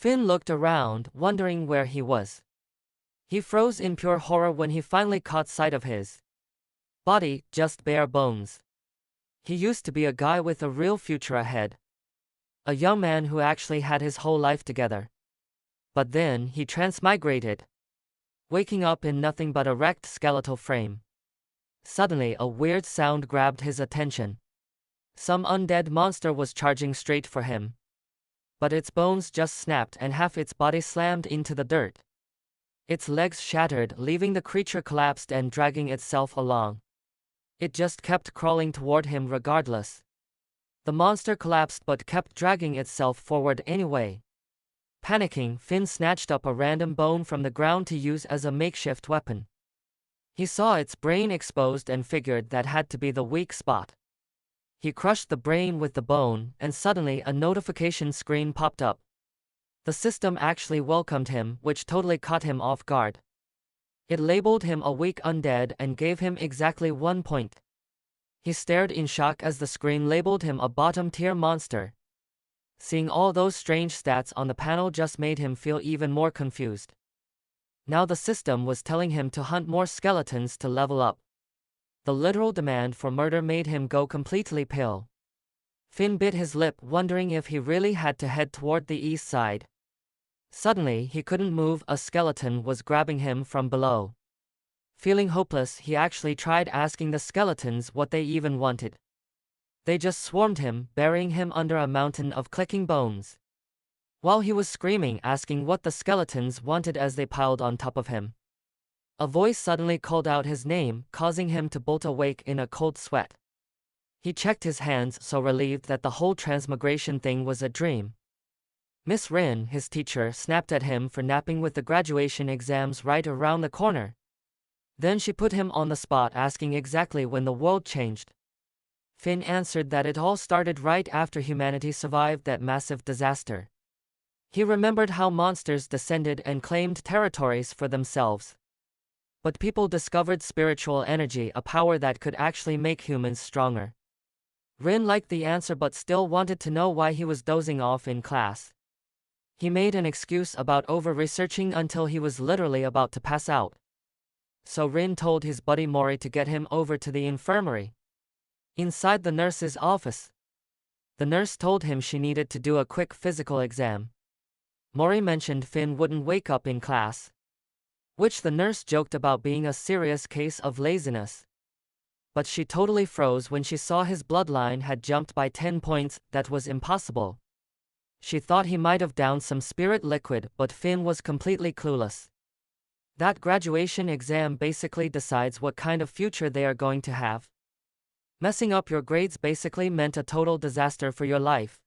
Finn looked around, wondering where he was. He froze in pure horror when he finally caught sight of his body, just bare bones. He used to be a guy with a real future ahead. A young man who actually had his whole life together. But then he transmigrated, waking up in nothing but a wrecked skeletal frame. Suddenly a weird sound grabbed his attention. Some undead monster was charging straight for him. But its bones just snapped and half its body slammed into the dirt. Its legs shattered, leaving the creature collapsed and dragging itself along. It just kept crawling toward him regardless. The monster collapsed but kept dragging itself forward anyway. Panicking, Finn snatched up a random bone from the ground to use as a makeshift weapon. He saw its brain exposed and figured that had to be the weak spot. He crushed the brain with the bone, and suddenly a notification screen popped up. The system actually welcomed him, which totally caught him off guard. It labeled him a weak undead and gave him exactly 1 point. He stared in shock as the screen labeled him a bottom-tier monster. Seeing all those strange stats on the panel just made him feel even more confused. Now the system was telling him to hunt more skeletons to level up. The literal demand for murder made him go completely pale. Finn bit his lip, wondering if he really had to head toward the east side. Suddenly he couldn't move, a skeleton was grabbing him from below. Feeling hopeless, he actually tried asking the skeletons what they even wanted. They just swarmed him, burying him under a mountain of clicking bones. While he was screaming, asking what the skeletons wanted as they piled on top of him, a voice suddenly called out his name, causing him to bolt awake in a cold sweat. He checked his hands, so relieved that the whole transmigration thing was a dream. Miss Rin, his teacher, snapped at him for napping with the graduation exams right around the corner. Then she put him on the spot, asking exactly when the world changed. Finn answered that it all started right after humanity survived that massive disaster. He remembered how monsters descended and claimed territories for themselves. But people discovered spiritual energy, a power that could actually make humans stronger. Rin liked the answer but still wanted to know why he was dozing off in class. He made an excuse about over-researching until he was literally about to pass out. So Rin told his buddy Mori to get him over to the infirmary. Inside the nurse's office, the nurse told him she needed to do a quick physical exam. Mori mentioned Finn wouldn't wake up in class, which the nurse joked about being a serious case of laziness. But she totally froze when she saw his bloodline had jumped by 10 points, that was impossible. She thought he might have downed some spirit liquid, but Finn was completely clueless. That graduation exam basically decides what kind of future they are going to have. Messing up your grades basically meant a total disaster for your life.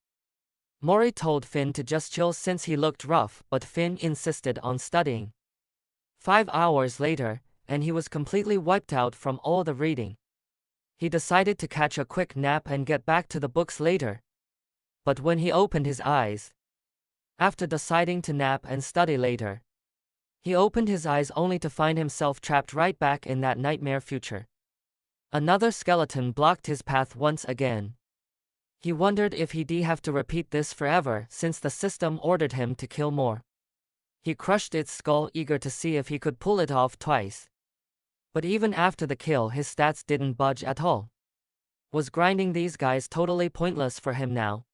Mori told Finn to just chill since he looked rough, but Finn insisted on studying. 5 hours later, and he was completely wiped out from all the reading. He decided to catch a quick nap and get back to the books later. But when he opened his eyes, after deciding to nap and study later, he opened his eyes only to find himself trapped right back in that nightmare future. Another skeleton blocked his path once again. He wondered if he'd have to repeat this forever since the system ordered him to kill more. He crushed its skull, eager to see if he could pull it off twice. But even after the kill, his stats didn't budge at all. Was grinding these guys totally pointless for him now?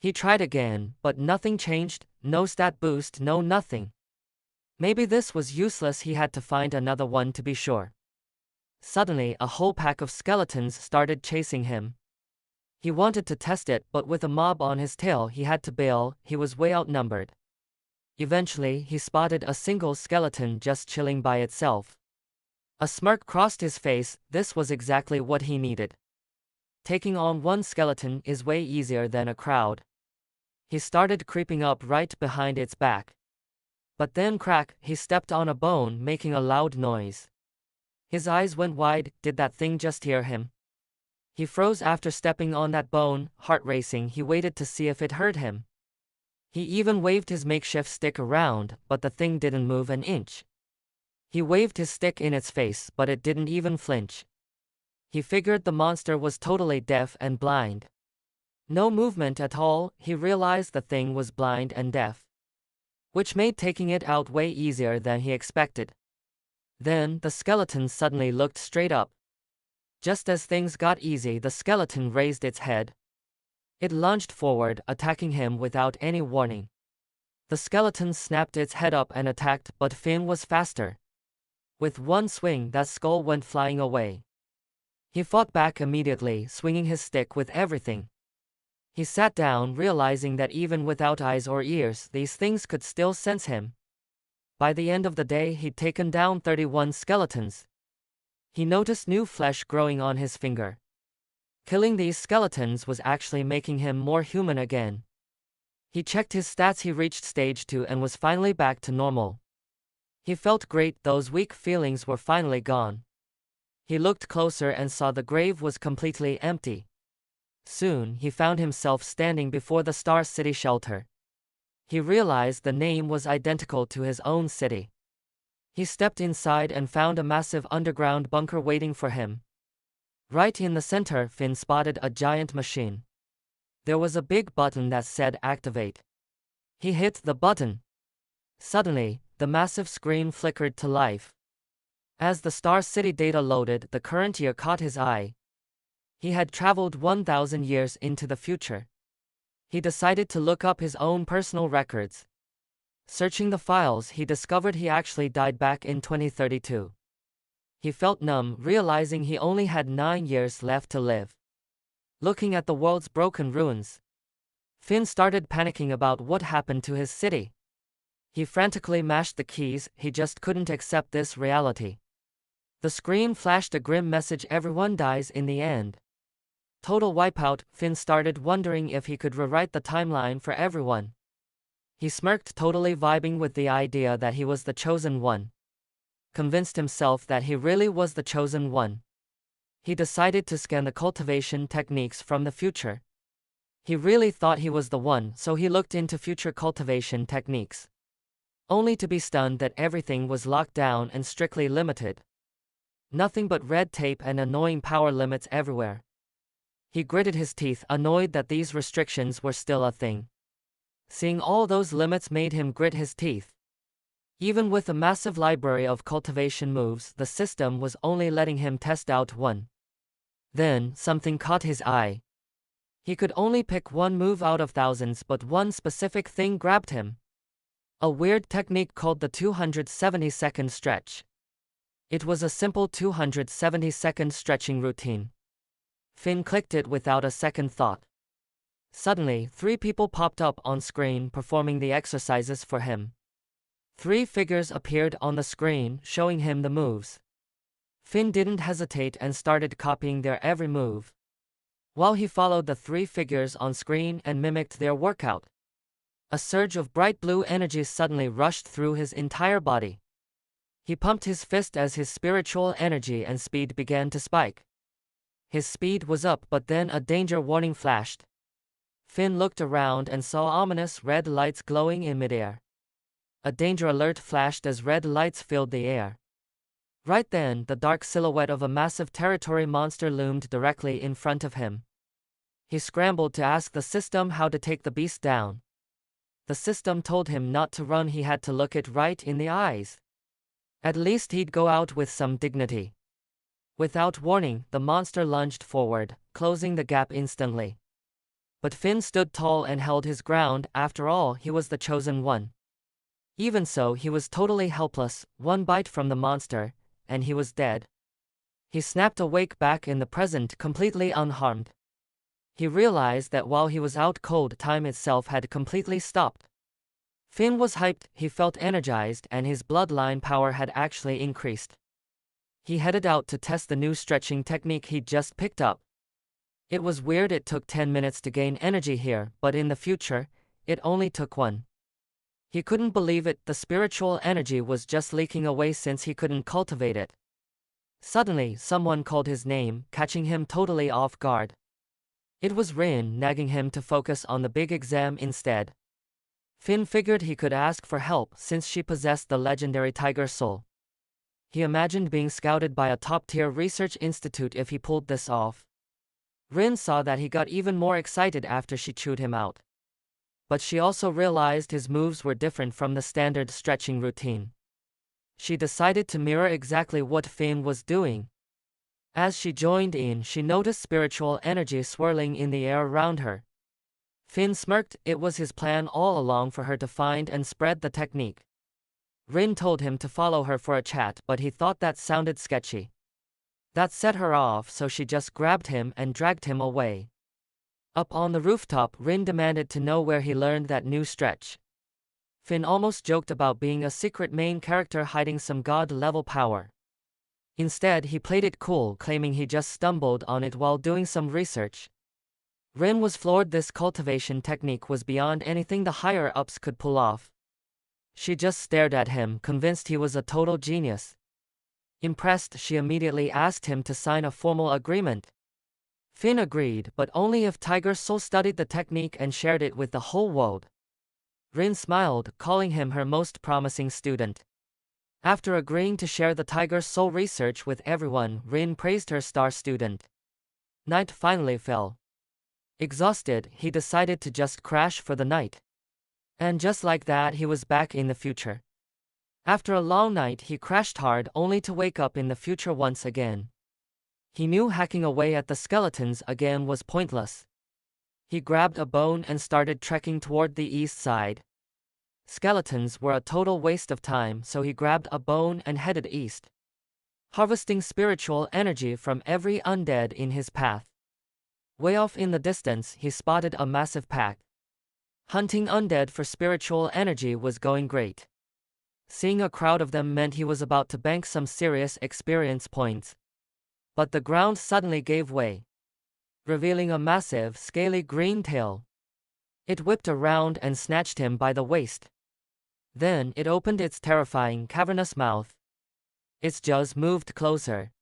He tried again, but nothing changed, no stat boost, no nothing. Maybe this was useless, he had to find another one to be sure. Suddenly, a whole pack of skeletons started chasing him. He wanted to test it, but with a mob on his tail he had to bail, he was way outnumbered. Eventually, he spotted a single skeleton just chilling by itself. A smirk crossed his face, this was exactly what he needed. Taking on one skeleton is way easier than a crowd. He started creeping up right behind its back. But then crack, he stepped on a bone, making a loud noise. His eyes went wide, did that thing just hear him? He froze after stepping on that bone, heart racing. He waited to see if it heard him. He even waved his makeshift stick around, but the thing didn't move an inch. He waved his stick in its face, but it didn't even flinch. He figured the monster was totally deaf and blind. No movement at all, he realized the thing was blind and deaf. which made taking it out way easier than he expected. Then, the skeleton suddenly looked straight up. Just as things got easy, the skeleton raised its head. It lunged forward, attacking him without any warning. The skeleton snapped its head up and attacked, but Finn was faster. With one swing, that skull went flying away. He fought back immediately, swinging his stick with everything. He sat down, realizing that even without eyes or ears, these things could still sense him. By the end of the day, he'd taken down 31 skeletons. He noticed new flesh growing on his finger. Killing these skeletons was actually making him more human again. He checked his stats. He reached stage 2 and was finally back to normal. He felt great, those weak feelings were finally gone. He looked closer and saw the grave was completely empty. Soon, he found himself standing before the Star City shelter. He realized the name was identical to his own city. He stepped inside and found a massive underground bunker waiting for him. Right in the center, Finn spotted a giant machine. There was a big button that said activate. He hit the button. Suddenly, the massive screen flickered to life. As the Star City data loaded, the current year caught his eye. He had traveled 1,000 years into the future. He decided to look up his own personal records. Searching the files, he discovered he actually died back in 2032. He felt numb, realizing he only had 9 years left to live. Looking at the world's broken ruins, Finn started panicking about what happened to his city. He frantically mashed the keys, he just couldn't accept this reality. The screen flashed a grim message: everyone dies in the end. Total wipeout. Finn started wondering if he could rewrite the timeline for everyone. He smirked, totally vibing with the idea that he was the chosen one. Convinced himself that he really was the chosen one, he decided to scan the cultivation techniques from the future. He really thought he was the one, so he looked into future cultivation techniques. Only to be stunned that everything was locked down and strictly limited. Nothing but red tape and annoying power limits everywhere. He gritted his teeth, annoyed that these restrictions were still a thing. Seeing all those limits made him grit his teeth. Even with a massive library of cultivation moves, the system was only letting him test out one. Then, something caught his eye. He could only pick one move out of thousands, but one specific thing grabbed him. A weird technique called the 270-second stretch. It was a simple 270-second stretching routine. Finn clicked it without a second thought. Suddenly, 3 people popped up on screen performing the exercises for him. 3 figures appeared on the screen, showing him the moves. Finn didn't hesitate and started copying their every move. While he followed the 3 figures on screen and mimicked their workout, a surge of bright blue energy suddenly rushed through his entire body. He pumped his fist as his spiritual energy and speed began to spike. His speed was up, but then a danger warning flashed. Finn looked around and saw ominous red lights glowing in midair. A danger alert flashed as red lights filled the air. Right then, the dark silhouette of a massive territory monster loomed directly in front of him. He scrambled to ask the system how to take the beast down. The system told him not to run, he had to look it right in the eyes. At least he'd go out with some dignity. Without warning, the monster lunged forward, closing the gap instantly. But Finn stood tall and held his ground. After all, he was the chosen one. Even so, he was totally helpless. One bite from the monster, and he was dead. He snapped awake back in the present, completely unharmed. He realized that while he was out cold, time itself had completely stopped. Finn was hyped, he felt energized, and his bloodline power had actually increased. He headed out to test the new stretching technique he'd just picked up. It was weird, it took 10 minutes to gain energy here, but in the future, it only took 1. He couldn't believe it, the spiritual energy was just leaking away since he couldn't cultivate it. Suddenly, someone called his name, catching him totally off guard. It was Rune, nagging him to focus on the big exam instead. Finn figured he could ask for help since she possessed the legendary tiger soul. He imagined being scouted by a top-tier research institute if he pulled this off. Rin saw that he got even more excited after she chewed him out. But she also realized his moves were different from the standard stretching routine. She decided to mirror exactly what Finn was doing. As she joined in, she noticed spiritual energy swirling in the air around her. Finn smirked. It was his plan all along for her to find and spread the technique. Rin told him to follow her for a chat, but he thought that sounded sketchy. That set her off, so she just grabbed him and dragged him away. Up on the rooftop, Rin demanded to know where he learned that new stretch. Finn almost joked about being a secret main character hiding some god-level power. Instead, he played it cool, claiming he just stumbled on it while doing some research. Rin was floored. This cultivation technique was beyond anything the higher-ups could pull off. She just stared at him, convinced he was a total genius. Impressed, she immediately asked him to sign a formal agreement. Finn agreed, but only if Tiger Soul studied the technique and shared it with the whole world. Rin smiled, calling him her most promising student. After agreeing to share the Tiger Soul research with everyone, Rin praised her star student. Night finally fell. Exhausted, he decided to just crash for the night. And just like that, he was back in the future. After a long night, he crashed hard, only to wake up in the future once again. He knew hacking away at the skeletons again was pointless. He grabbed a bone and started trekking toward the east side. Skeletons were a total waste of time, so he grabbed a bone and headed east, harvesting spiritual energy from every undead in his path. Way off in the distance, he spotted a massive pack. Hunting undead for spiritual energy was going great. Seeing a crowd of them meant he was about to bank some serious experience points. But the ground suddenly gave way, revealing a massive, scaly green tail. It whipped around and snatched him by the waist. Then it opened its terrifying, cavernous mouth. Its jaws moved closer.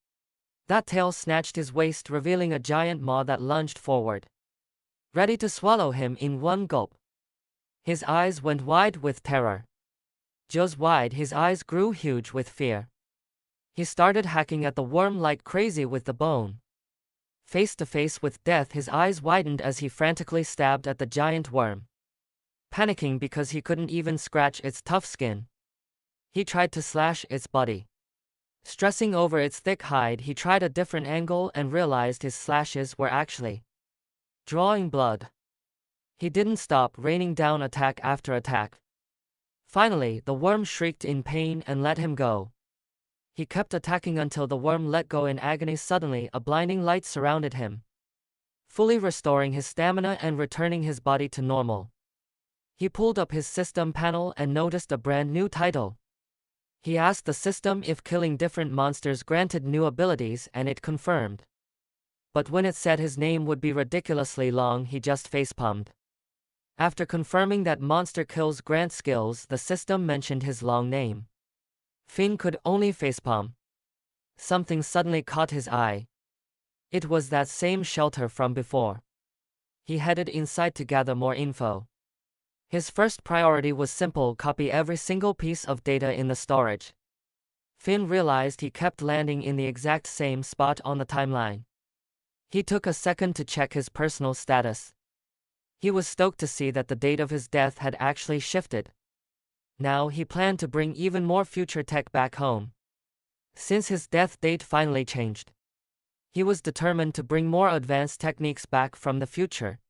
That tail snatched his waist, revealing a giant maw that lunged forward, ready to swallow him in one gulp. His eyes went wide with terror. Jaws wide, his eyes grew huge with fear. He started hacking at the worm like crazy with the bone. Face to face with death, his eyes widened as he frantically stabbed at the giant worm. Panicking because he couldn't even scratch its tough skin, he tried to slash its body. Stressing over its thick hide, he tried a different angle and realized his slashes were actually drawing blood. He didn't stop, raining down attack after attack. Finally, the worm shrieked in pain and let him go. He kept attacking until the worm let go in agony. Suddenly, a blinding light surrounded him, fully restoring his stamina and returning his body to normal. He pulled up his system panel and noticed a brand new title. He asked the system if killing different monsters granted new abilities, and it confirmed. But when it said his name would be ridiculously long, he just facepalmed. After confirming that monster kills grant skills, the system mentioned his long name. Finn could only facepalm. Something suddenly caught his eye. It was that same shelter from before. He headed inside to gather more info. His first priority was simple: copy every single piece of data in the storage. Finn realized he kept landing in the exact same spot on the timeline. He took a second to check his personal status. He was stoked to see that the date of his death had actually shifted. Now he planned to bring even more future tech back home. Since his death date finally changed, he was determined to bring more advanced techniques back from the future.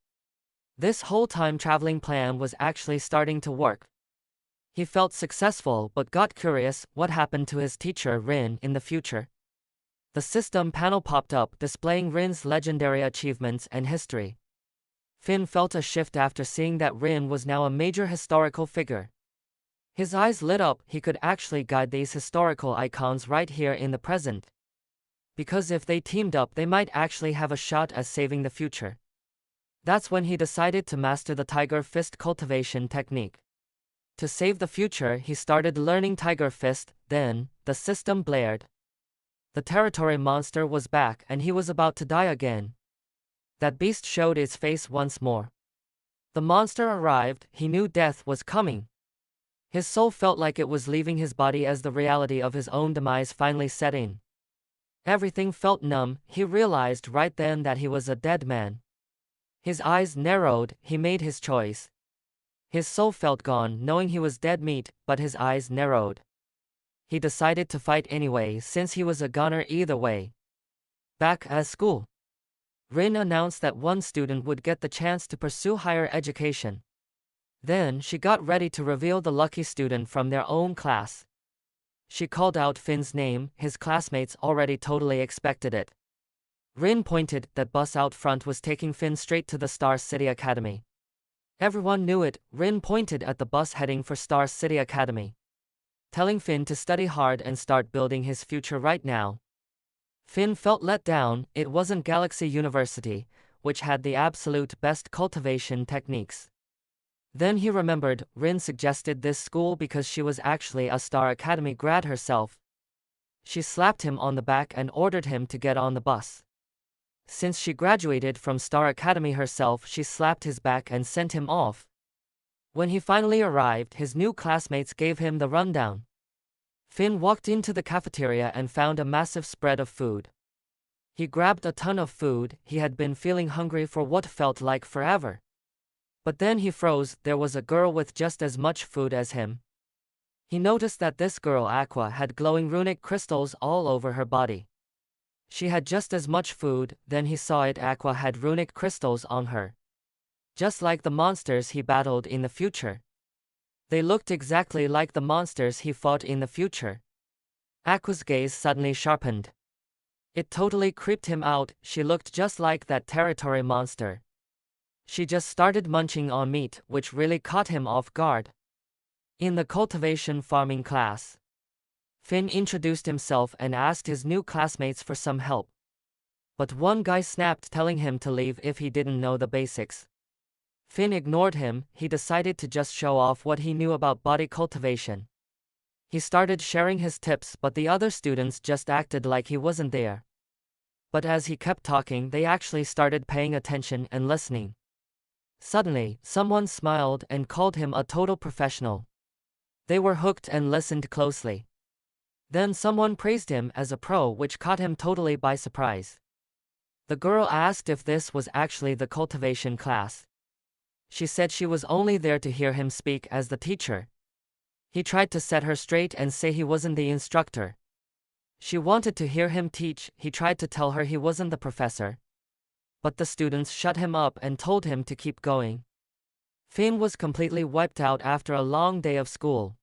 This whole time-traveling plan was actually starting to work. He felt successful but got curious: what happened to his teacher Rin in the future? The system panel popped up, displaying Rin's legendary achievements and history. Finn felt a shift after seeing that Rin was now a major historical figure. His eyes lit up. He could actually guide these historical icons right here in the present. Because if they teamed up, they might actually have a shot at saving the future. That's when he decided to master the Tiger Fist cultivation technique. To save the future, he started learning Tiger Fist. Then, the system blared. The territory monster was back, and he was about to die again. That beast showed its face once more. The monster arrived. He knew death was coming. His soul felt like it was leaving his body as the reality of his own demise finally set in. Everything felt numb. He realized right then that he was a dead man. His eyes narrowed. He made his choice. His soul felt gone, knowing he was dead meat, but his eyes narrowed. He decided to fight anyway, since he was a gunner either way. Back at school, Rin announced that one student would get the chance to pursue higher education. Then she got ready to reveal the lucky student from their own class. She called out Finn's name. His classmates already totally expected it. Rin pointed that bus out front was taking Finn straight to the Star City Academy. Everyone knew it. Rin pointed at the bus heading for Star City Academy, telling Finn to study hard and start building his future right now. Finn felt let down. It wasn't Galaxy University, which had the absolute best cultivation techniques. Then he remembered Rin suggested this school because she was actually a Star Academy grad herself. She slapped him on the back and ordered him to get on the bus. Since she graduated from Star Academy herself, she slapped his back and sent him off. When he finally arrived, his new classmates gave him the rundown. Finn walked into the cafeteria and found a massive spread of food. He grabbed a ton of food. He had been feeling hungry for what felt like forever. But then he froze. There was a girl with just as much food as him. He noticed that this girl, Aqua, had glowing runic crystals all over her body. She had just as much food. Then he saw it. Aqua had runic crystals on her, just like the monsters he battled in the future. They looked exactly like the monsters he fought in the future. Aqua's gaze suddenly sharpened. It totally creeped him out. She looked just like that territory monster. She just started munching on meat, which really caught him off guard. In the cultivation farming class, Finn introduced himself and asked his new classmates for some help. But one guy snapped, telling him to leave if he didn't know the basics. Finn ignored him. He decided to just show off what he knew about body cultivation. He started sharing his tips, but the other students just acted like he wasn't there. But as he kept talking, they actually started paying attention and listening. Suddenly, someone smiled and called him a total professional. They were hooked and listened closely. Then someone praised him as a pro, which caught him totally by surprise. The girl asked if this was actually the cultivation class. She said she was only there to hear him speak as the teacher. He tried to set her straight and say he wasn't the instructor. She wanted to hear him teach. He tried to tell her he wasn't the professor, but the students shut him up and told him to keep going. Finn was completely wiped out after a long day of school.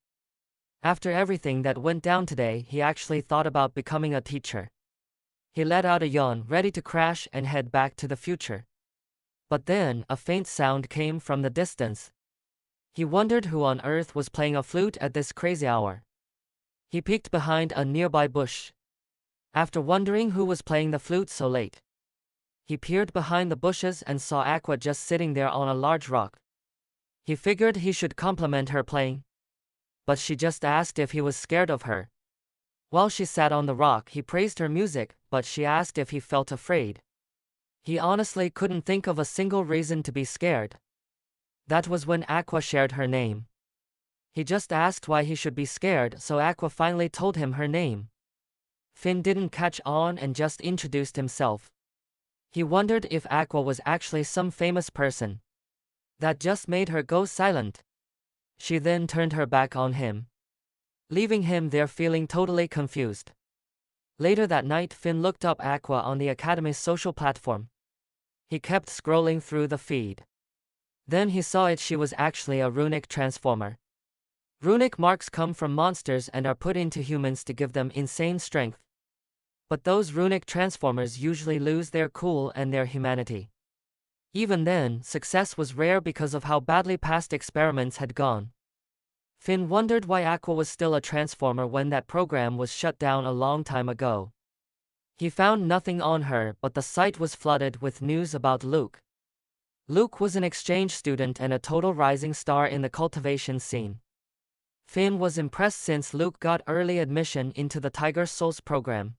After everything that went down today, he actually thought about becoming a teacher. He let out a yawn, ready to crash and head back to the future. But then, a faint sound came from the distance. He wondered who on earth was playing a flute at this crazy hour. He peeked behind a nearby bush. After wondering who was playing the flute so late, he peered behind the bushes and saw Aqua just sitting there on a large rock. He figured he should compliment her playing, but she just asked if he was scared of her. While she sat on the rock, he praised her music, but she asked if he felt afraid. He honestly couldn't think of a single reason to be scared. That was when Aqua shared her name. He just asked why he should be scared, so Aqua finally told him her name. Finn didn't catch on and just introduced himself. He wondered if Aqua was actually some famous person. That just made her go silent. She then turned her back on him, leaving him there feeling totally confused. Later that night, Finn looked up Aqua on the Academy's social platform. He kept scrolling through the feed. Then he saw she was actually a runic transformer. Runic marks come from monsters and are put into humans to give them insane strength. But those runic transformers usually lose their cool and their humanity. Even then, success was rare because of how badly past experiments had gone. Finn wondered why Aqua was still a transformer when that program was shut down a long time ago. He found nothing on her, but the site was flooded with news about Luke. Luke was an exchange student and a total rising star in the cultivation scene. Finn was impressed since Luke got early admission into the Tiger Souls program.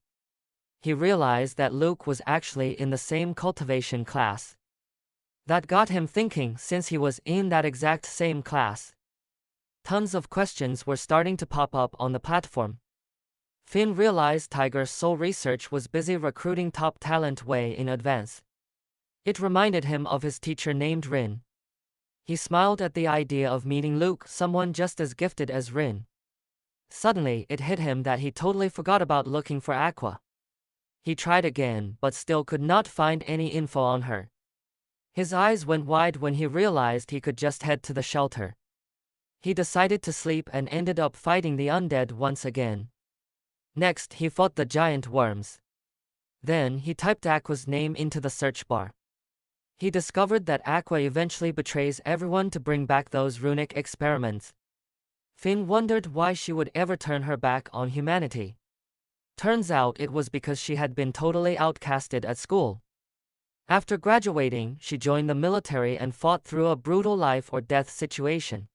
He realized that Luke was actually in the same cultivation class. That got him thinking, since he was in that exact same class. Tons of questions were starting to pop up on the platform. Finn realized Tiger Soul Research was busy recruiting top talent way in advance. It reminded him of his teacher named Rin. He smiled at the idea of meeting Luke, someone just as gifted as Rin. Suddenly, it hit him that he totally forgot about looking for Aqua. He tried again, but still could not find any info on her. His eyes went wide when he realized he could just head to the shelter. He decided to sleep and ended up fighting the undead once again. Next, he fought the giant worms. Then, he typed Aqua's name into the search bar. He discovered that Aqua eventually betrays everyone to bring back those runic experiments. Finn wondered why she would ever turn her back on humanity. Turns out it was because she had been totally outcasted at school. After graduating, she joined the military and fought through a brutal life-or-death situation.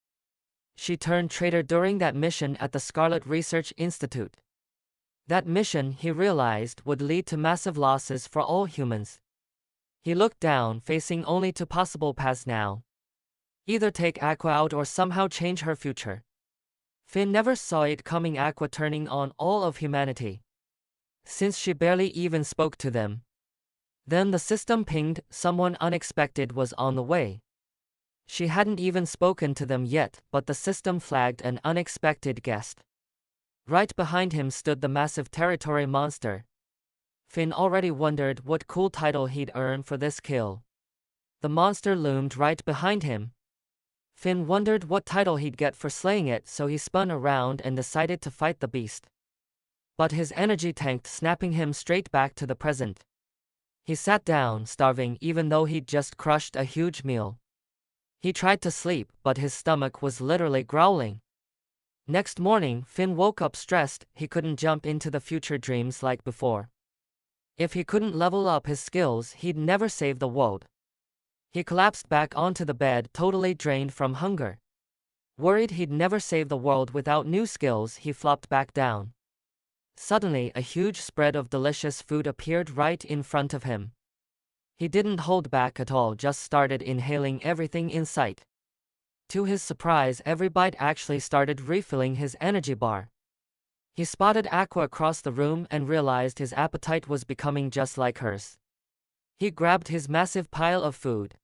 She turned traitor during that mission at the Scarlet Research Institute. That mission, he realized, would lead to massive losses for all humans. He looked down, facing only two possible paths now. Either take Aqua out or somehow change her future. Finn never saw it coming, Aqua turning on all of humanity, since she barely even spoke to them. Then the system pinged, someone unexpected was on the way. She hadn't even spoken to them yet, but the system flagged an unexpected guest. Right behind him stood the massive territory monster. Finn already wondered what cool title he'd earn for this kill. The monster loomed right behind him. Finn wondered what title he'd get for slaying it, so he spun around and decided to fight the beast. But his energy tanked, snapping him straight back to the present. He sat down, starving even though he'd just crushed a huge meal. He tried to sleep, but his stomach was literally growling. Next morning, Finn woke up stressed. He couldn't jump into the future dreams like before. If he couldn't level up his skills, he'd never save the world. He collapsed back onto the bed, totally drained from hunger. Worried he'd never save the world without new skills, he flopped back down. Suddenly, a huge spread of delicious food appeared right in front of him. He didn't hold back at all, just started inhaling everything in sight. To his surprise, every bite actually started refilling his energy bar. He spotted Aqua across the room and realized his appetite was becoming just like hers. He grabbed his massive pile of food.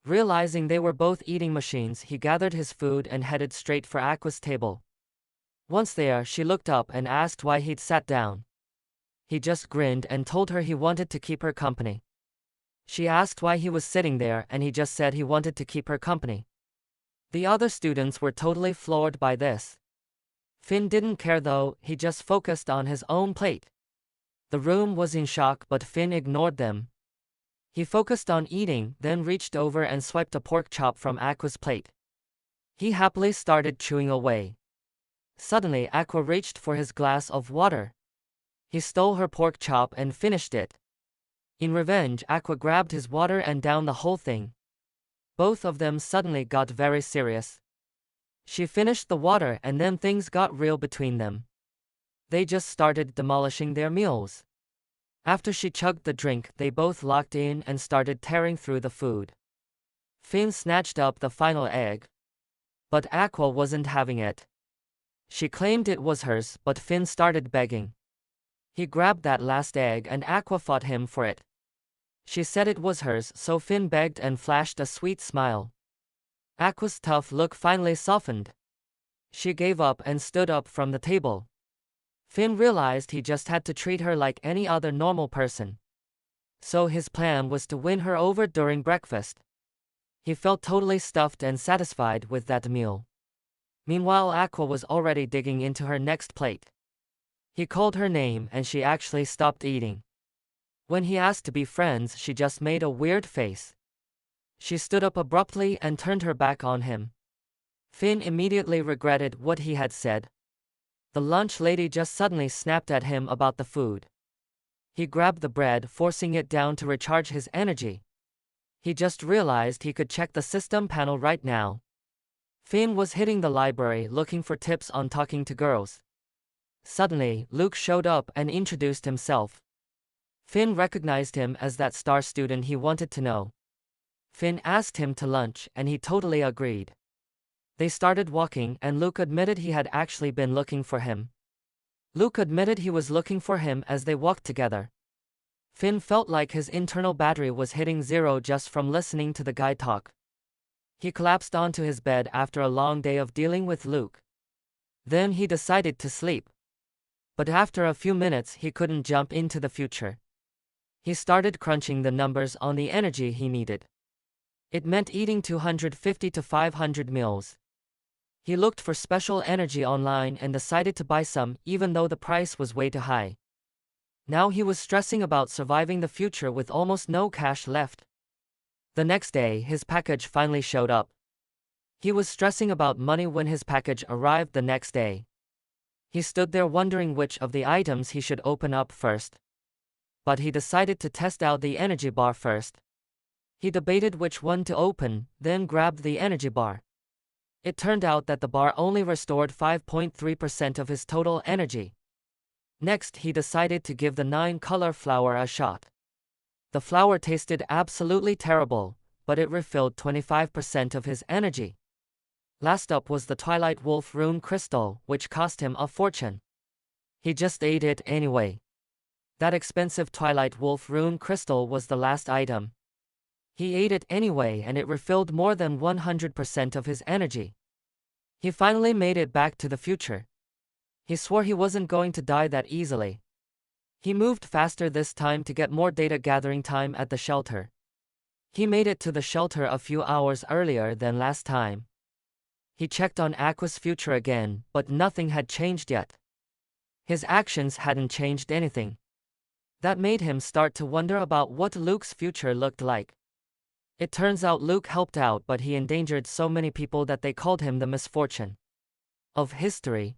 Realizing they were both eating machines, he gathered his food and headed straight for Aqua's table. Once there, she looked up and asked why he'd sat down. He just grinned and told her he wanted to keep her company. She asked why he was sitting there, and he just said he wanted to keep her company. The other students were totally floored by this. Finn didn't care though, he just focused on his own plate. The room was in shock, but Finn ignored them. He focused on eating, then reached over and swiped a pork chop from Aqua's plate. He happily started chewing away. Suddenly, Aqua reached for his glass of water. He stole her pork chop and finished it. In revenge, Aqua grabbed his water and downed the whole thing. Both of them suddenly got very serious. She finished the water and then things got real between them. They just started demolishing their meals. After she chugged the drink, they both locked in and started tearing through the food. Finn snatched up the final egg. But Aqua wasn't having it. She claimed it was hers, but Finn started begging. He grabbed that last egg and Aqua fought him for it. She said it was hers, so Finn begged and flashed a sweet smile. Aqua's tough look finally softened. She gave up and stood up from the table. Finn realized he just had to treat her like any other normal person. So his plan was to win her over during breakfast. He felt totally stuffed and satisfied with that meal. Meanwhile, Aqua was already digging into her next plate. He called her name and she actually stopped eating. When he asked to be friends, she just made a weird face. She stood up abruptly and turned her back on him. Finn immediately regretted what he had said. The lunch lady just suddenly snapped at him about the food. He grabbed the bread, forcing it down to recharge his energy. He just realized he could check the system panel right now. Finn was hitting the library looking for tips on talking to girls. Suddenly, Luke showed up and introduced himself. Finn recognized him as that star student he wanted to know. Finn asked him to lunch, and he totally agreed. They started walking, and Luke admitted he had actually been looking for him. Luke admitted he was looking for him as they walked together. Finn felt like his internal battery was hitting zero just from listening to the guy talk. He collapsed onto his bed after a long day of dealing with Luke. Then he decided to sleep. But after a few minutes he couldn't jump into the future. He started crunching the numbers on the energy he needed. It meant eating 250 to 500 meals. He looked for special energy online and decided to buy some, even though the price was way too high. Now he was stressing about surviving the future with almost no cash left. The next day, his package finally showed up. He was stressing about money when his package arrived the next day. He stood there wondering which of the items he should open up first. But he decided to test out the energy bar first. He debated which one to open, then grabbed the energy bar. It turned out that the bar only restored 5.3% of his total energy. Next, he decided to give the 9-color flower a shot. The flower tasted absolutely terrible, but it refilled 25% of his energy. Last up was the Twilight Wolf rune crystal, which cost him a fortune. He just ate it anyway. That expensive Twilight Wolf rune crystal was the last item. He ate it anyway and it refilled more than 100% of his energy. He finally made it back to the future. He swore he wasn't going to die that easily. He moved faster this time to get more data gathering time at the shelter. He made it to the shelter a few hours earlier than last time. He checked on Aqua's future again, but nothing had changed yet. His actions hadn't changed anything. That made him start to wonder about what Luke's future looked like. It turns out Luke helped out, but he endangered so many people that they called him the misfortune of history.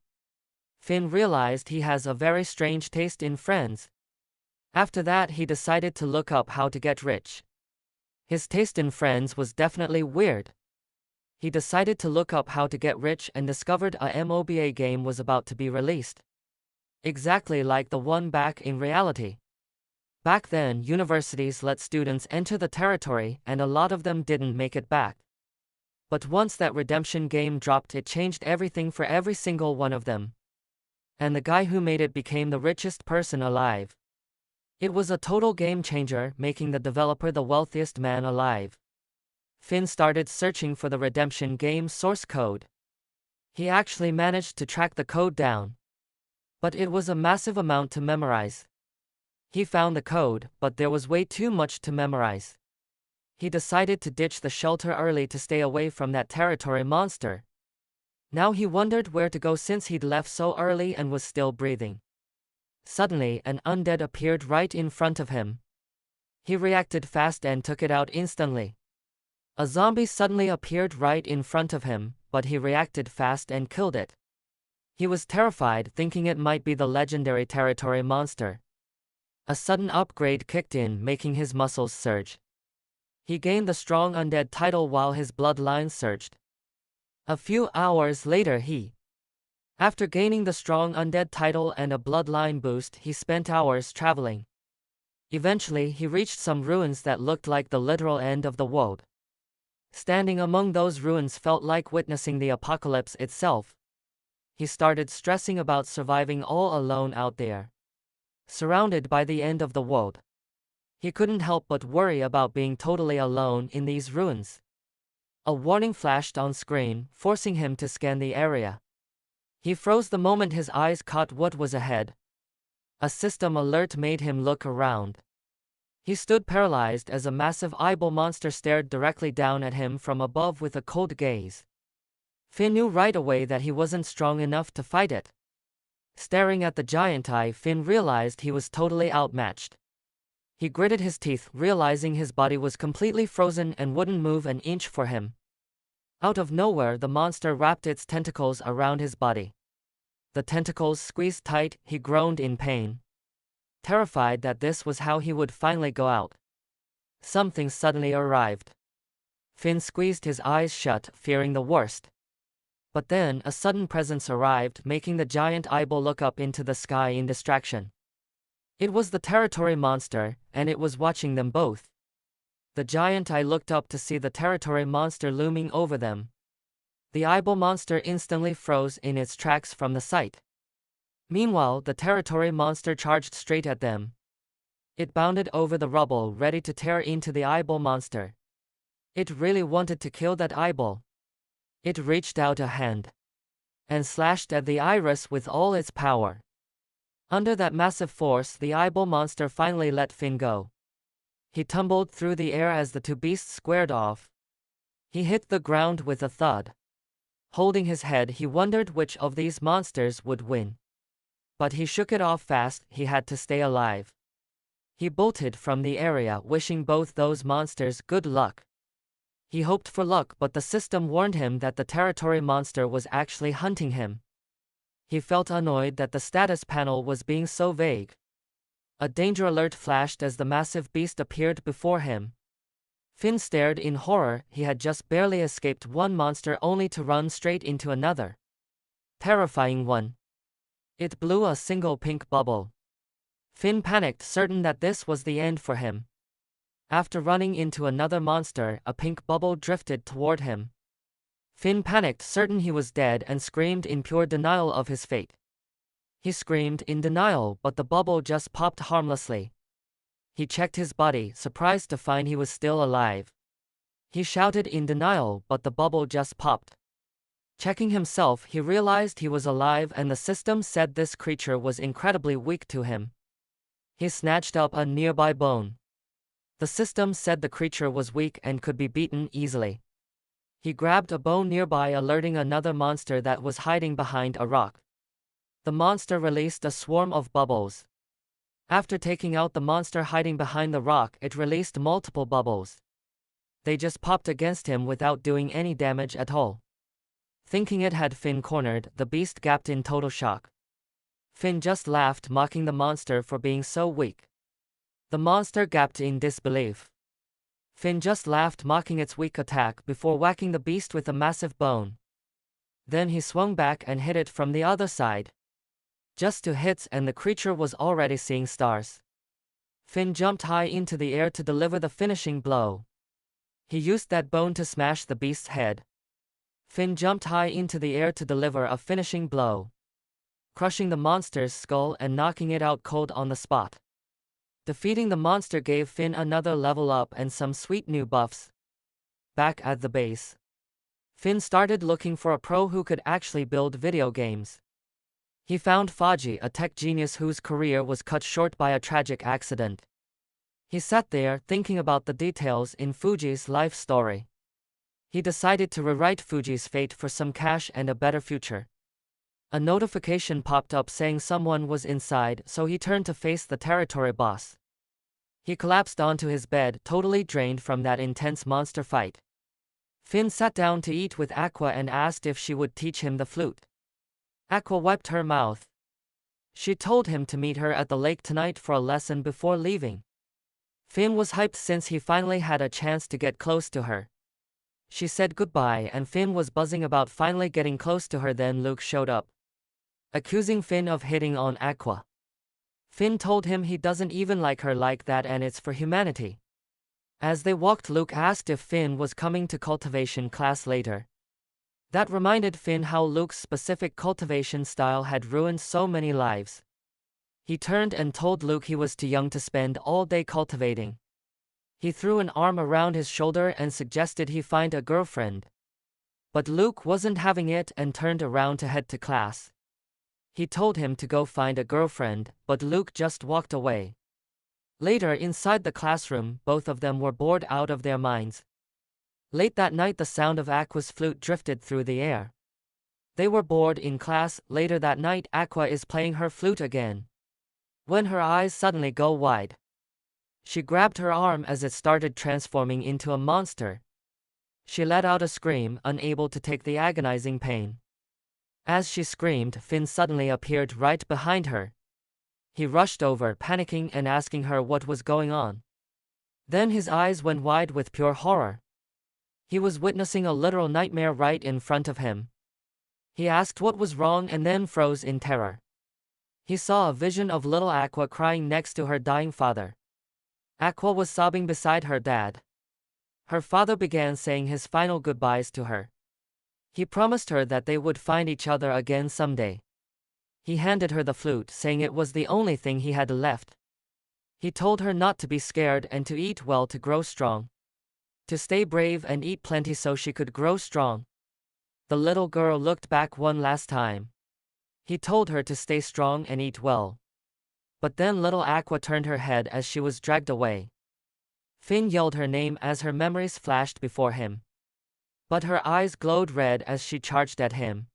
Finn realized he has a very strange taste in friends. After that, he decided to look up how to get rich. His taste in friends was definitely weird. He decided to look up how to get rich and discovered a MOBA game was about to be released. Exactly like the one back in reality. Back then, universities let students enter the territory, and a lot of them didn't make it back. But once that redemption game dropped, it changed everything for every single one of them. And the guy who made it became the richest person alive. It was a total game changer, making the developer the wealthiest man alive. Finn started searching for the redemption game source code. He actually managed to track the code down. But it was a massive amount to memorize. He found the code, but there was way too much to memorize. He decided to ditch the shelter early to stay away from that territory monster. Now he wondered where to go since he'd left so early and was still breathing. Suddenly, an undead appeared right in front of him. He reacted fast and took it out instantly. A zombie suddenly appeared right in front of him, but he reacted fast and killed it. He was terrified, thinking it might be the legendary territory monster. A sudden upgrade kicked in, making his muscles surge. He gained the strong undead title while his bloodline surged. A few hours later after gaining the strong undead title and a bloodline boost, he spent hours traveling. Eventually, he reached some ruins that looked like the literal end of the world. Standing among those ruins felt like witnessing the apocalypse itself. He started stressing about surviving all alone out there, surrounded by the end of the world. He couldn't help but worry about being totally alone in these ruins. A warning flashed on screen, forcing him to scan the area. He froze the moment his eyes caught what was ahead. A system alert made him look around. He stood paralyzed as a massive eyeball monster stared directly down at him from above with a cold gaze. Finn knew right away that he wasn't strong enough to fight it. Staring at the giant eye, Finn realized he was totally outmatched. He gritted his teeth, realizing his body was completely frozen and wouldn't move an inch for him. Out of nowhere, the monster wrapped its tentacles around his body. The tentacles squeezed tight, he groaned in pain. Terrified that this was how he would finally go out. Something suddenly arrived. Finn squeezed his eyes shut, fearing the worst. But then, a sudden presence arrived, making the giant eyeball look up into the sky in distraction. It was the territory monster, and it was watching them both. The giant eye looked up to see the territory monster looming over them. The eyeball monster instantly froze in its tracks from the sight. Meanwhile, the territory monster charged straight at them. It bounded over the rubble, ready to tear into the eyeball monster. It really wanted to kill that eyeball. It reached out a hand and slashed at the iris with all its power. Under that massive force, the eyeball monster finally let Finn go. He tumbled through the air as the two beasts squared off. He hit the ground with a thud. Holding his head, he wondered which of these monsters would win. But he shook it off fast. He had to stay alive. He bolted from the area, wishing both those monsters good luck. He hoped for luck, but the system warned him that the territory monster was actually hunting him. He felt annoyed that the status panel was being so vague. A danger alert flashed as the massive beast appeared before him. Finn stared in horror. He had just barely escaped one monster only to run straight into another. Terrifying one. It blew a single pink bubble. Finn panicked, certain that this was the end for him. After running into another monster, a pink bubble drifted toward him. Finn panicked, certain he was dead, and screamed in pure denial of his fate. He screamed in denial, but the bubble just popped harmlessly. He checked his body, surprised to find he was still alive. He shouted in denial, but the bubble just popped. Checking himself, he realized he was alive, and the system said this creature was incredibly weak to him. He snatched up a nearby bone. The system said the creature was weak and could be beaten easily. He grabbed a bone nearby, alerting another monster that was hiding behind a rock. The monster released a swarm of bubbles. After taking out the monster hiding behind the rock, it released multiple bubbles. They just popped against him without doing any damage at all. Thinking it had Finn cornered, the beast gaped in total shock. Finn just laughed, mocking the monster for being so weak. The monster gaped in disbelief. Finn just laughed, mocking its weak attack before whacking the beast with a massive bone. Then he swung back and hit it from the other side. Just 2 hits and the creature was already seeing stars. Finn jumped high into the air to deliver the finishing blow. He used that bone to smash the beast's head. Finn jumped high into the air to deliver a finishing blow, crushing the monster's skull and knocking it out cold on the spot. Defeating the monster gave Finn another level up and some sweet new buffs. Back at the base, Finn started looking for a pro who could actually build video games. He found Faji, a tech genius whose career was cut short by a tragic accident. He sat there thinking about the details in Fuji's life story. He decided to rewrite Fuji's fate for some cash and a better future. A notification popped up saying someone was inside, so he turned to face the territory boss. He collapsed onto his bed, totally drained from that intense monster fight. Finn sat down to eat with Aqua and asked if she would teach him the flute. Aqua wiped her mouth. She told him to meet her at the lake tonight for a lesson before leaving. Finn was hyped since he finally had a chance to get close to her. She said goodbye and Finn was buzzing about finally getting close to her. Then Luke showed up, accusing Finn of hitting on Aqua. Finn told him he doesn't even like her like that and it's for humanity. As they walked, Luke asked if Finn was coming to cultivation class later. That reminded Finn how Luke's specific cultivation style had ruined so many lives. He turned and told Luke he was too young to spend all day cultivating. He threw an arm around his shoulder and suggested he find a girlfriend. But Luke wasn't having it and turned around to head to class. He told him to go find a girlfriend, but Luke just walked away. Later, inside the classroom, both of them were bored out of their minds. Late that night, the sound of Aqua's flute drifted through the air. They were bored in class. Later that night, Aqua is playing her flute again, when her eyes suddenly go wide. She grabbed her arm as it started transforming into a monster. She let out a scream, unable to take the agonizing pain. As she screamed, Finn suddenly appeared right behind her. He rushed over, panicking and asking her what was going on. Then his eyes went wide with pure horror. He was witnessing a literal nightmare right in front of him. He asked what was wrong and then froze in terror. He saw a vision of little Aqua crying next to her dying father. Aqua was sobbing beside her dad. Her father began saying his final goodbyes to her. He promised her that they would find each other again someday. He handed her the flute, saying it was the only thing he had left. He told her not to be scared and to eat well to grow strong. To stay brave and eat plenty so she could grow strong. The little girl looked back one last time. He told her to stay strong and eat well. But then little Aqua turned her head as she was dragged away. Finn yelled her name as her memories flashed before him. But her eyes glowed red as she charged at him.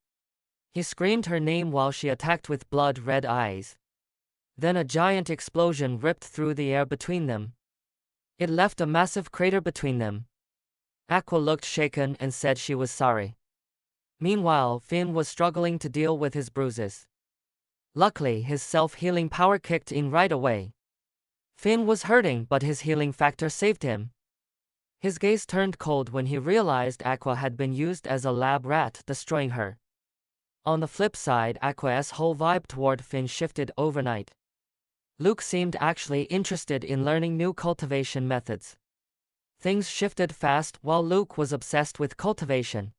He screamed her name while she attacked with blood-red eyes. Then a giant explosion ripped through the air between them. It left a massive crater between them. Aqua looked shaken and said she was sorry. Meanwhile, Finn was struggling to deal with his bruises. Luckily, his self-healing power kicked in right away. Finn was hurting, but his healing factor saved him. His gaze turned cold when he realized Aqua had been used as a lab rat, destroying her. On the flip side, Aqua's whole vibe toward Finn shifted overnight. Luke seemed actually interested in learning new cultivation methods. Things shifted fast while Luke was obsessed with cultivation.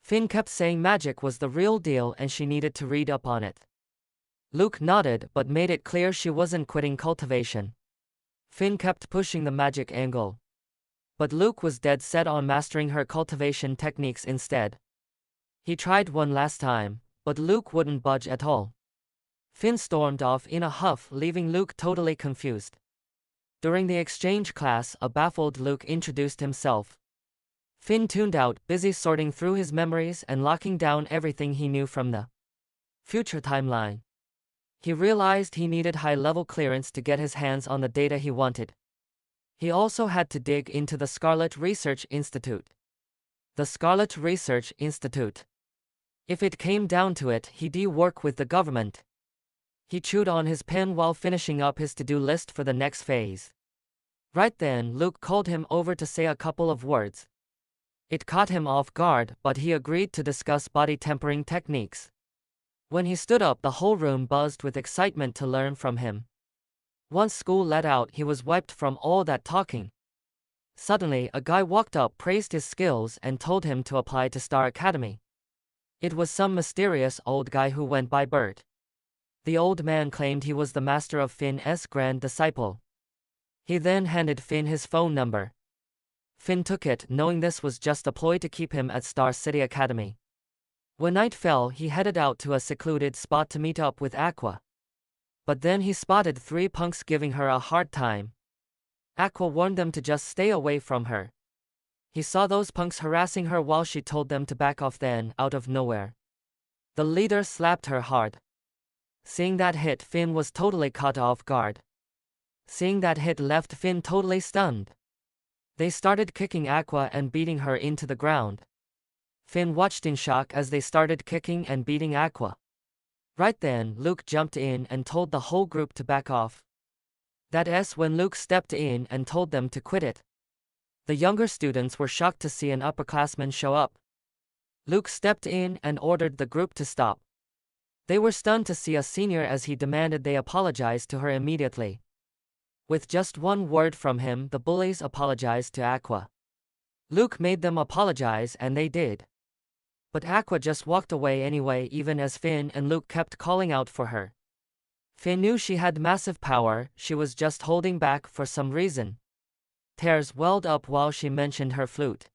Finn kept saying magic was the real deal and she needed to read up on it. Luke nodded but made it clear she wasn't quitting cultivation. Finn kept pushing the magic angle. But Luke was dead set on mastering her cultivation techniques instead. He tried one last time, but Luke wouldn't budge at all. Finn stormed off in a huff, leaving Luke totally confused. During the exchange class, a baffled Luke introduced himself. Finn tuned out, busy sorting through his memories and locking down everything he knew from the future timeline. He realized he needed high-level clearance to get his hands on the data he wanted. He also had to dig into the Scarlet Research Institute. The Scarlet Research Institute. If it came down to it, he'd work with the government. He chewed on his pen while finishing up his to-do list for the next phase. Right then, Luke called him over to say a couple of words. It caught him off guard, but he agreed to discuss body tempering techniques. When he stood up, the whole room buzzed with excitement to learn from him. Once school let out, he was wiped from all that talking. Suddenly, a guy walked up, praised his skills, and told him to apply to Star Academy. It was some mysterious old guy who went by Bert. The old man claimed he was the master of Finn's grand disciple. He then handed Finn his phone number. Finn took it, knowing this was just a ploy to keep him at Star City Academy. When night fell, he headed out to a secluded spot to meet up with Aqua. But then he spotted 3 punks giving her a hard time. Aqua warned them to just stay away from her. He saw those punks harassing her while she told them to back off. Then, out of nowhere, the leader slapped her hard. Seeing that hit, Finn was totally caught off guard. Seeing that hit left Finn totally stunned. They started kicking Aqua and beating her into the ground. Finn watched in shock as they started kicking and beating Aqua. Right then, Luke jumped in and told the whole group to back off. That's when Luke stepped in and told them to quit it. The younger students were shocked to see an upperclassman show up. Luke stepped in and ordered the group to stop. They were stunned to see a senior as he demanded they apologize to her immediately. With just one word from him, the bullies apologized to Aqua. Luke made them apologize and they did. But Aqua just walked away anyway, even as Finn and Luke kept calling out for her. Finn knew she had massive power, she was just holding back for some reason. Tears welled up while she mentioned her flute.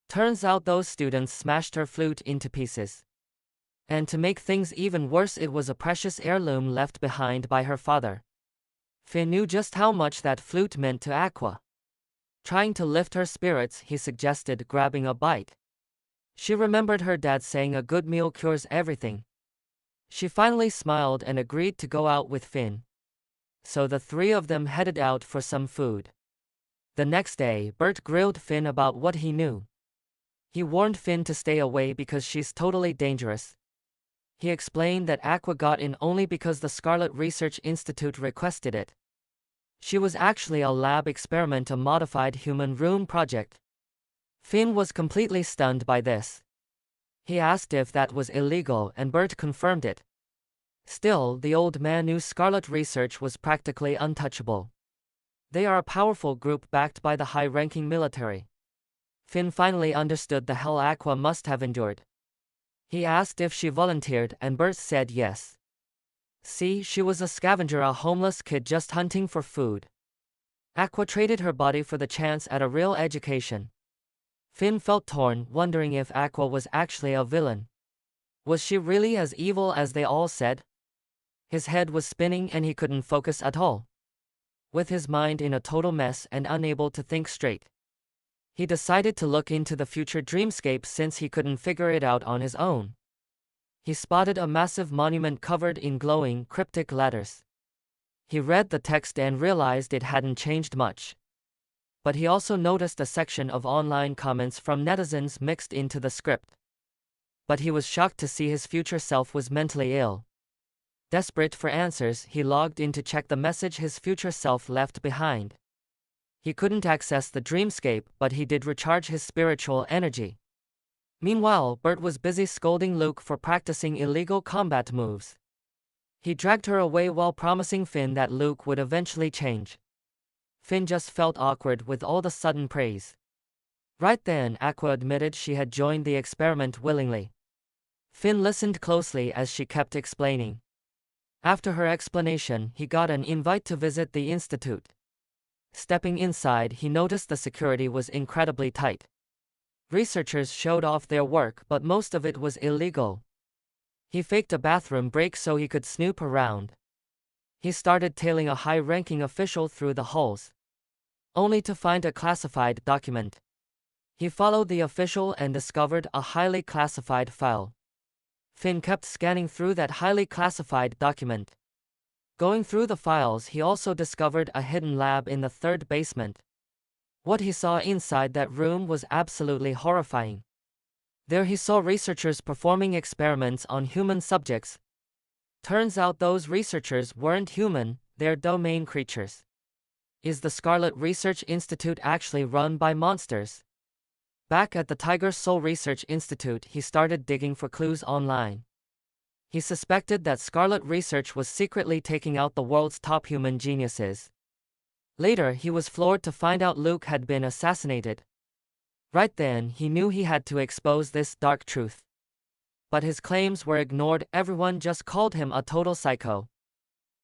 Turns out those students smashed her flute into pieces. And to make things even worse, it was a precious heirloom left behind by her father. Finn knew just how much that flute meant to Aqua. Trying to lift her spirits, he suggested grabbing a bite. She remembered her dad saying a good meal cures everything. She finally smiled and agreed to go out with Finn. So the 3 of them headed out for some food. The next day, Bert grilled Finn about what he knew. He warned Finn to stay away because she's totally dangerous. He explained that Aqua got in only because the Scarlet Research Institute requested it. She was actually a lab experiment, a modified human rune project. Finn was completely stunned by this. He asked if that was illegal and Bert confirmed it. Still, the old man knew Scarlet Research was practically untouchable. They are a powerful group backed by the high-ranking military. Finn finally understood the hell Aqua must have endured. He asked if she volunteered and Bert said yes. See, she was a scavenger, a homeless kid just hunting for food. Aqua traded her body for the chance at a real education. Finn felt torn, wondering if Aqua was actually a villain. Was she really as evil as they all said? His head was spinning and he couldn't focus at all. With his mind in a total mess and unable to think straight, he decided to look into the future dreamscape since he couldn't figure it out on his own. He spotted a massive monument covered in glowing, cryptic letters. He read the text and realized it hadn't changed much. But he also noticed a section of online comments from netizens mixed into the script. But he was shocked to see his future self was mentally ill. Desperate for answers, he logged in to check the message his future self left behind. He couldn't access the dreamscape, but he did recharge his spiritual energy. Meanwhile, Bert was busy scolding Luke for practicing illegal combat moves. He dragged her away while promising Finn that Luke would eventually change. Finn just felt awkward with all the sudden praise. Right then, Aqua admitted she had joined the experiment willingly. Finn listened closely as she kept explaining. After her explanation, he got an invite to visit the institute. Stepping inside, he noticed the security was incredibly tight. Researchers showed off their work, but most of it was illegal. He faked a bathroom break so he could snoop around. He started tailing a high-ranking official through the halls, only to find a classified document. He followed the official and discovered a highly classified file. Finn kept scanning through that highly classified document. Going through the files, he also discovered a hidden lab in the third basement. What he saw inside that room was absolutely horrifying. There he saw researchers performing experiments on human subjects. Turns out those researchers weren't human, they're domain creatures. Is the Scarlet Research Institute actually run by monsters? Back at the Tiger Soul Research Institute, he started digging for clues online. He suspected that Scarlet Research was secretly taking out the world's top human geniuses. Later, he was floored to find out Luke had been assassinated. Right then, he knew he had to expose this dark truth. But his claims were ignored, everyone just called him a total psycho.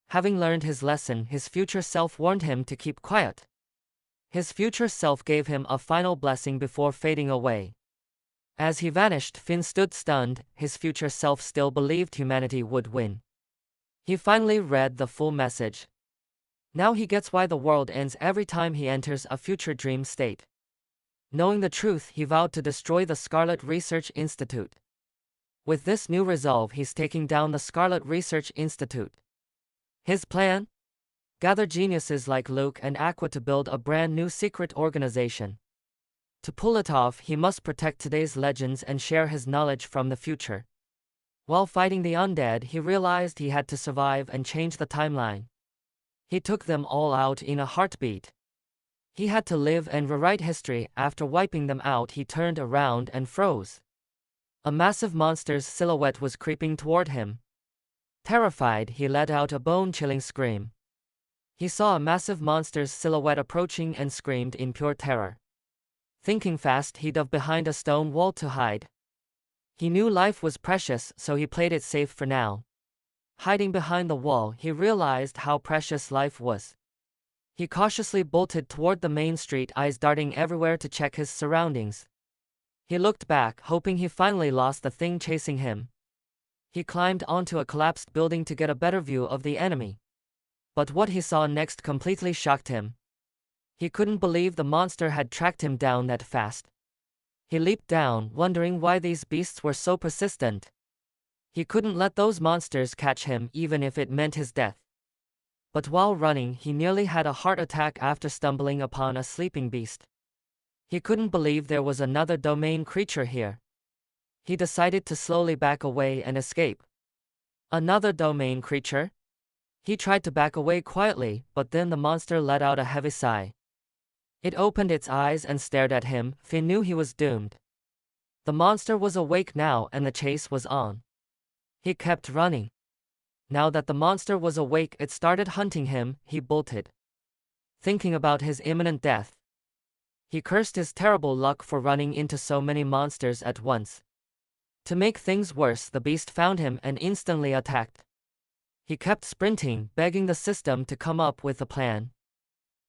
Having learned his lesson, his future self warned him to keep quiet. His future self gave him a final blessing before fading away. As he vanished, Finn stood stunned, his future self still believed humanity would win. He finally read the full message. Now he gets why the world ends every time he enters a future dream state. Knowing the truth, he vowed to destroy the Scarlet Research Institute. With this new resolve, he's taking down the Scarlet Research Institute. His plan? Gather geniuses like Luke and Aqua to build a brand new secret organization. To pull it off, he must protect today's legends and share his knowledge from the future. While fighting the undead, he realized he had to survive and change the timeline. He took them all out in a heartbeat. He had to live and rewrite history. After wiping them out, he turned around and froze. A massive monster's silhouette was creeping toward him. Terrified, he let out a bone-chilling scream. He saw a massive monster's silhouette approaching and screamed in pure terror. Thinking fast, he dove behind a stone wall to hide. He knew life was precious, so he played it safe for now. Hiding behind the wall, he realized how precious life was. He cautiously bolted toward the main street, eyes darting everywhere to check his surroundings. He looked back, hoping he finally lost the thing chasing him. He climbed onto a collapsed building to get a better view of the enemy. But what he saw next completely shocked him. He couldn't believe the monster had tracked him down that fast. He leaped down, wondering why these beasts were so persistent. He couldn't let those monsters catch him, even if it meant his death. But while running, he nearly had a heart attack after stumbling upon a sleeping beast. He couldn't believe there was another domain creature here. He decided to slowly back away and escape. Another domain creature? He tried to back away quietly, but then the monster let out a heavy sigh. It opened its eyes and stared at him. Finn knew he was doomed. The monster was awake now and the chase was on. He kept running. Now that the monster was awake, it started hunting him. He bolted, thinking about his imminent death. He cursed his terrible luck for running into so many monsters at once. To make things worse, the beast found him and instantly attacked. He kept sprinting, begging the system to come up with a plan.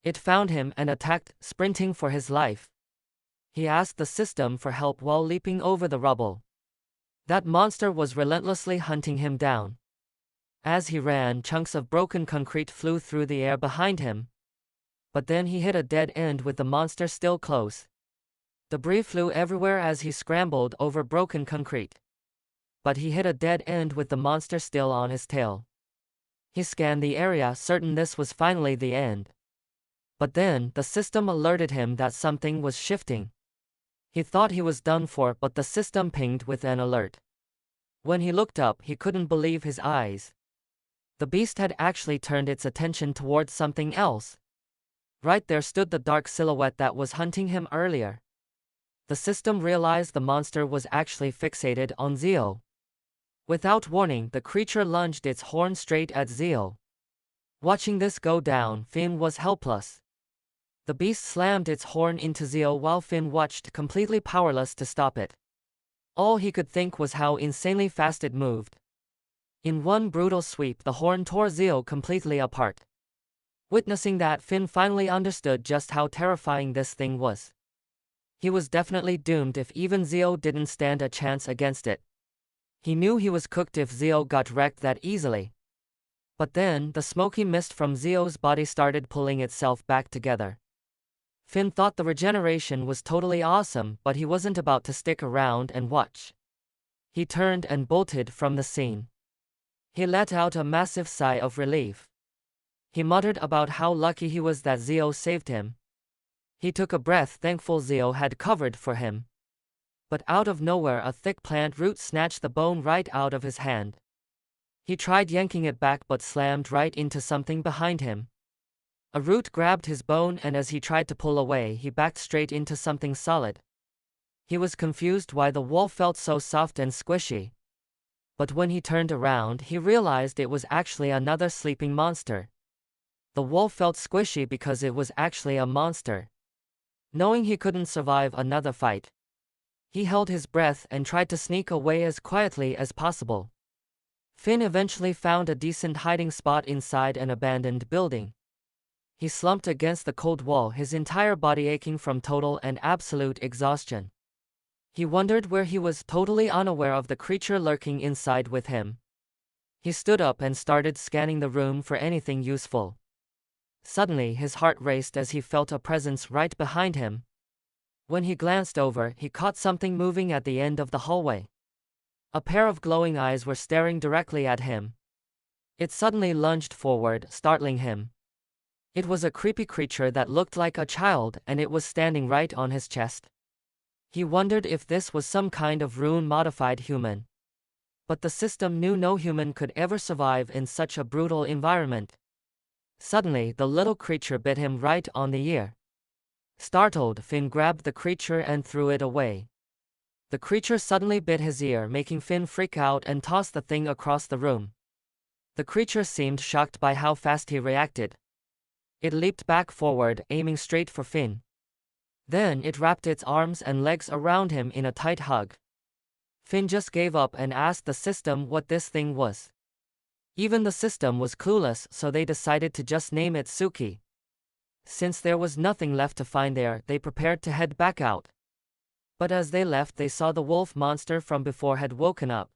It found him and attacked, sprinting for his life. He asked the system for help while leaping over the rubble. That monster was relentlessly hunting him down. As he ran, chunks of broken concrete flew through the air behind him. But then he hit a dead end with the monster still close. Debris flew everywhere as he scrambled over broken concrete. But he hit a dead end with the monster still on his tail. He scanned the area, certain this was finally the end. But then, the system alerted him that something was shifting. He thought he was done for, but the system pinged with an alert. When he looked up, he couldn't believe his eyes. The beast had actually turned its attention towards something else. Right there stood the dark silhouette that was hunting him earlier. The system realized the monster was actually fixated on Zio. Without warning, the creature lunged its horn straight at Zio. Watching this go down, Finn was helpless. The beast slammed its horn into Zio while Finn watched, completely powerless to stop it. All he could think was how insanely fast it moved. In one brutal sweep, the horn tore Zio completely apart. Witnessing that, Finn finally understood just how terrifying this thing was. He was definitely doomed if even Zio didn't stand a chance against it. He knew he was cooked if Zio got wrecked that easily. But then, the smoky mist from Zio's body started pulling itself back together. Finn thought the regeneration was totally awesome, but he wasn't about to stick around and watch. He turned and bolted from the scene. He let out a massive sigh of relief. He muttered about how lucky he was that Zio saved him. He took a breath, thankful Zio had covered for him. But out of nowhere, a thick plant root snatched the bone right out of his hand. He tried yanking it back but slammed right into something behind him. A root grabbed his bone, and as he tried to pull away, he backed straight into something solid. He was confused why the wall felt so soft and squishy. But when he turned around, he realized it was actually another sleeping monster. The wall felt squishy because it was actually a monster. Knowing he couldn't survive another fight, he held his breath and tried to sneak away as quietly as possible. Finn eventually found a decent hiding spot inside an abandoned building. He slumped against the cold wall, his entire body aching from total and absolute exhaustion. He wondered where he was, totally unaware of the creature lurking inside with him. He stood up and started scanning the room for anything useful. Suddenly, his heart raced as he felt a presence right behind him. When he glanced over, he caught something moving at the end of the hallway. A pair of glowing eyes were staring directly at him. It suddenly lunged forward, startling him. It was a creepy creature that looked like a child, and it was standing right on his chest. He wondered if this was some kind of rune-modified human. But the system knew no human could ever survive in such a brutal environment. Suddenly, the little creature bit him right on the ear. Startled, Finn grabbed the creature and threw it away. The creature suddenly bit his ear, making Finn freak out and toss the thing across the room. The creature seemed shocked by how fast he reacted. It leaped back forward, aiming straight for Finn. Then it wrapped its arms and legs around him in a tight hug. Finn just gave up and asked the system what this thing was. Even the system was clueless, so they decided to just name it Suki. Since there was nothing left to find there, they prepared to head back out. But as they left, they saw the wolf monster from before had woken up.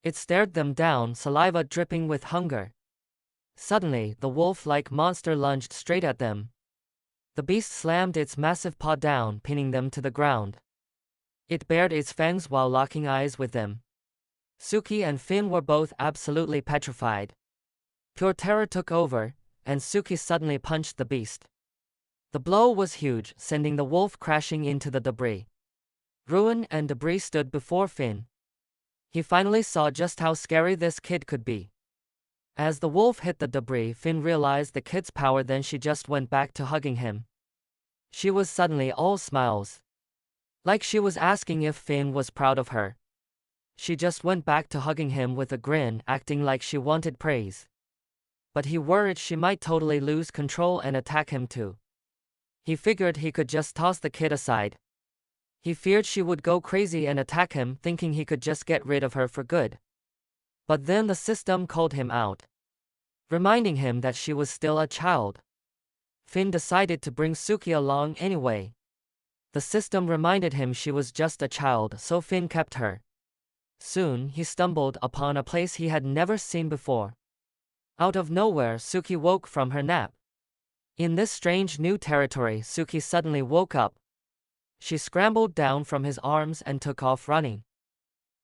It stared them down, saliva dripping with hunger. Suddenly, the wolf-like monster lunged straight at them. The beast slammed its massive paw down, pinning them to the ground. It bared its fangs while locking eyes with them. Suki and Finn were both absolutely petrified. Pure terror took over, and Suki suddenly punched the beast. The blow was huge, sending the wolf crashing into the debris. Ruin and debris stood before Finn. He finally saw just how scary this kid could be. As the wolf hit the debris, Finn realized the kid's power, then she just went back to hugging him. She was suddenly all smiles. Like she was asking if Finn was proud of her. She just went back to hugging him with a grin, acting like she wanted praise. But he worried she might totally lose control and attack him too. He figured he could just toss the kid aside. He feared she would go crazy and attack him, thinking he could just get rid of her for good. But then the system called him out, reminding him that she was still a child. Finn decided to bring Suki along anyway. The system reminded him she was just a child, so Finn kept her. Soon, he stumbled upon a place he had never seen before. Out of nowhere, Suki woke from her nap. In this strange new territory, Suki suddenly woke up. She scrambled down from his arms and took off running.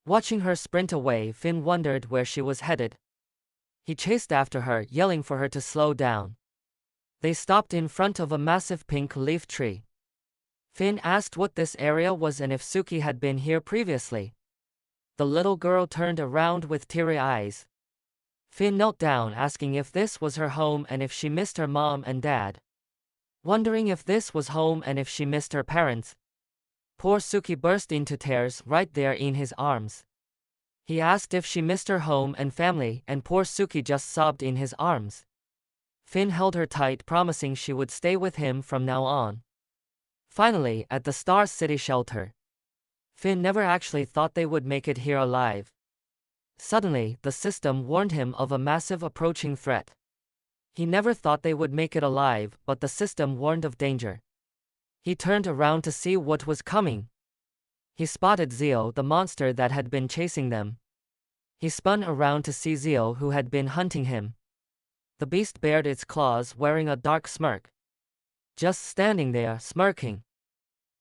Watching her sprint away, Finn wondered where she was headed. He chased after her, yelling for her to slow down. They stopped in front of a massive pink leaf tree. Finn asked what this area was and if Suki had been here previously. The little girl turned around with teary eyes. Finn knelt down, asking if this was her home and if she missed her mom and dad. Wondering if this was home and if she missed her parents. Poor Suki burst into tears right there in his arms. He asked if she missed her home and family, and poor Suki just sobbed in his arms. Finn held her tight, promising she would stay with him from now on. Finally, at the Star City shelter. Finn never actually thought they would make it here alive. Suddenly, the system warned him of a massive approaching threat. He never thought they would make it alive, but the system warned of danger. He turned around to see what was coming. He spotted Zio, the monster that had been chasing them. He spun around to see Zio, who had been hunting him. The beast bared its claws, wearing a dark smirk. Just standing there, smirking.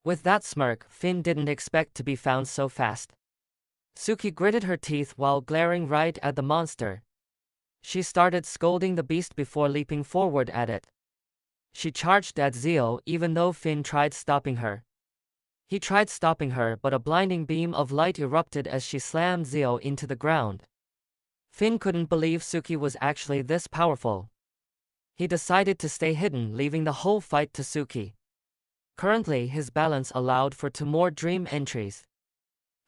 With that smirk, Finn didn't expect to be found so fast. Suki gritted her teeth while glaring right at the monster. She started scolding the beast before leaping forward at it. She charged at Zio, even though Finn tried stopping her. He tried stopping her, but a blinding beam of light erupted as she slammed Zio into the ground. Finn couldn't believe Suki was actually this powerful. He decided to stay hidden, leaving the whole fight to Suki. Currently, his balance allowed for 2 more dream entries.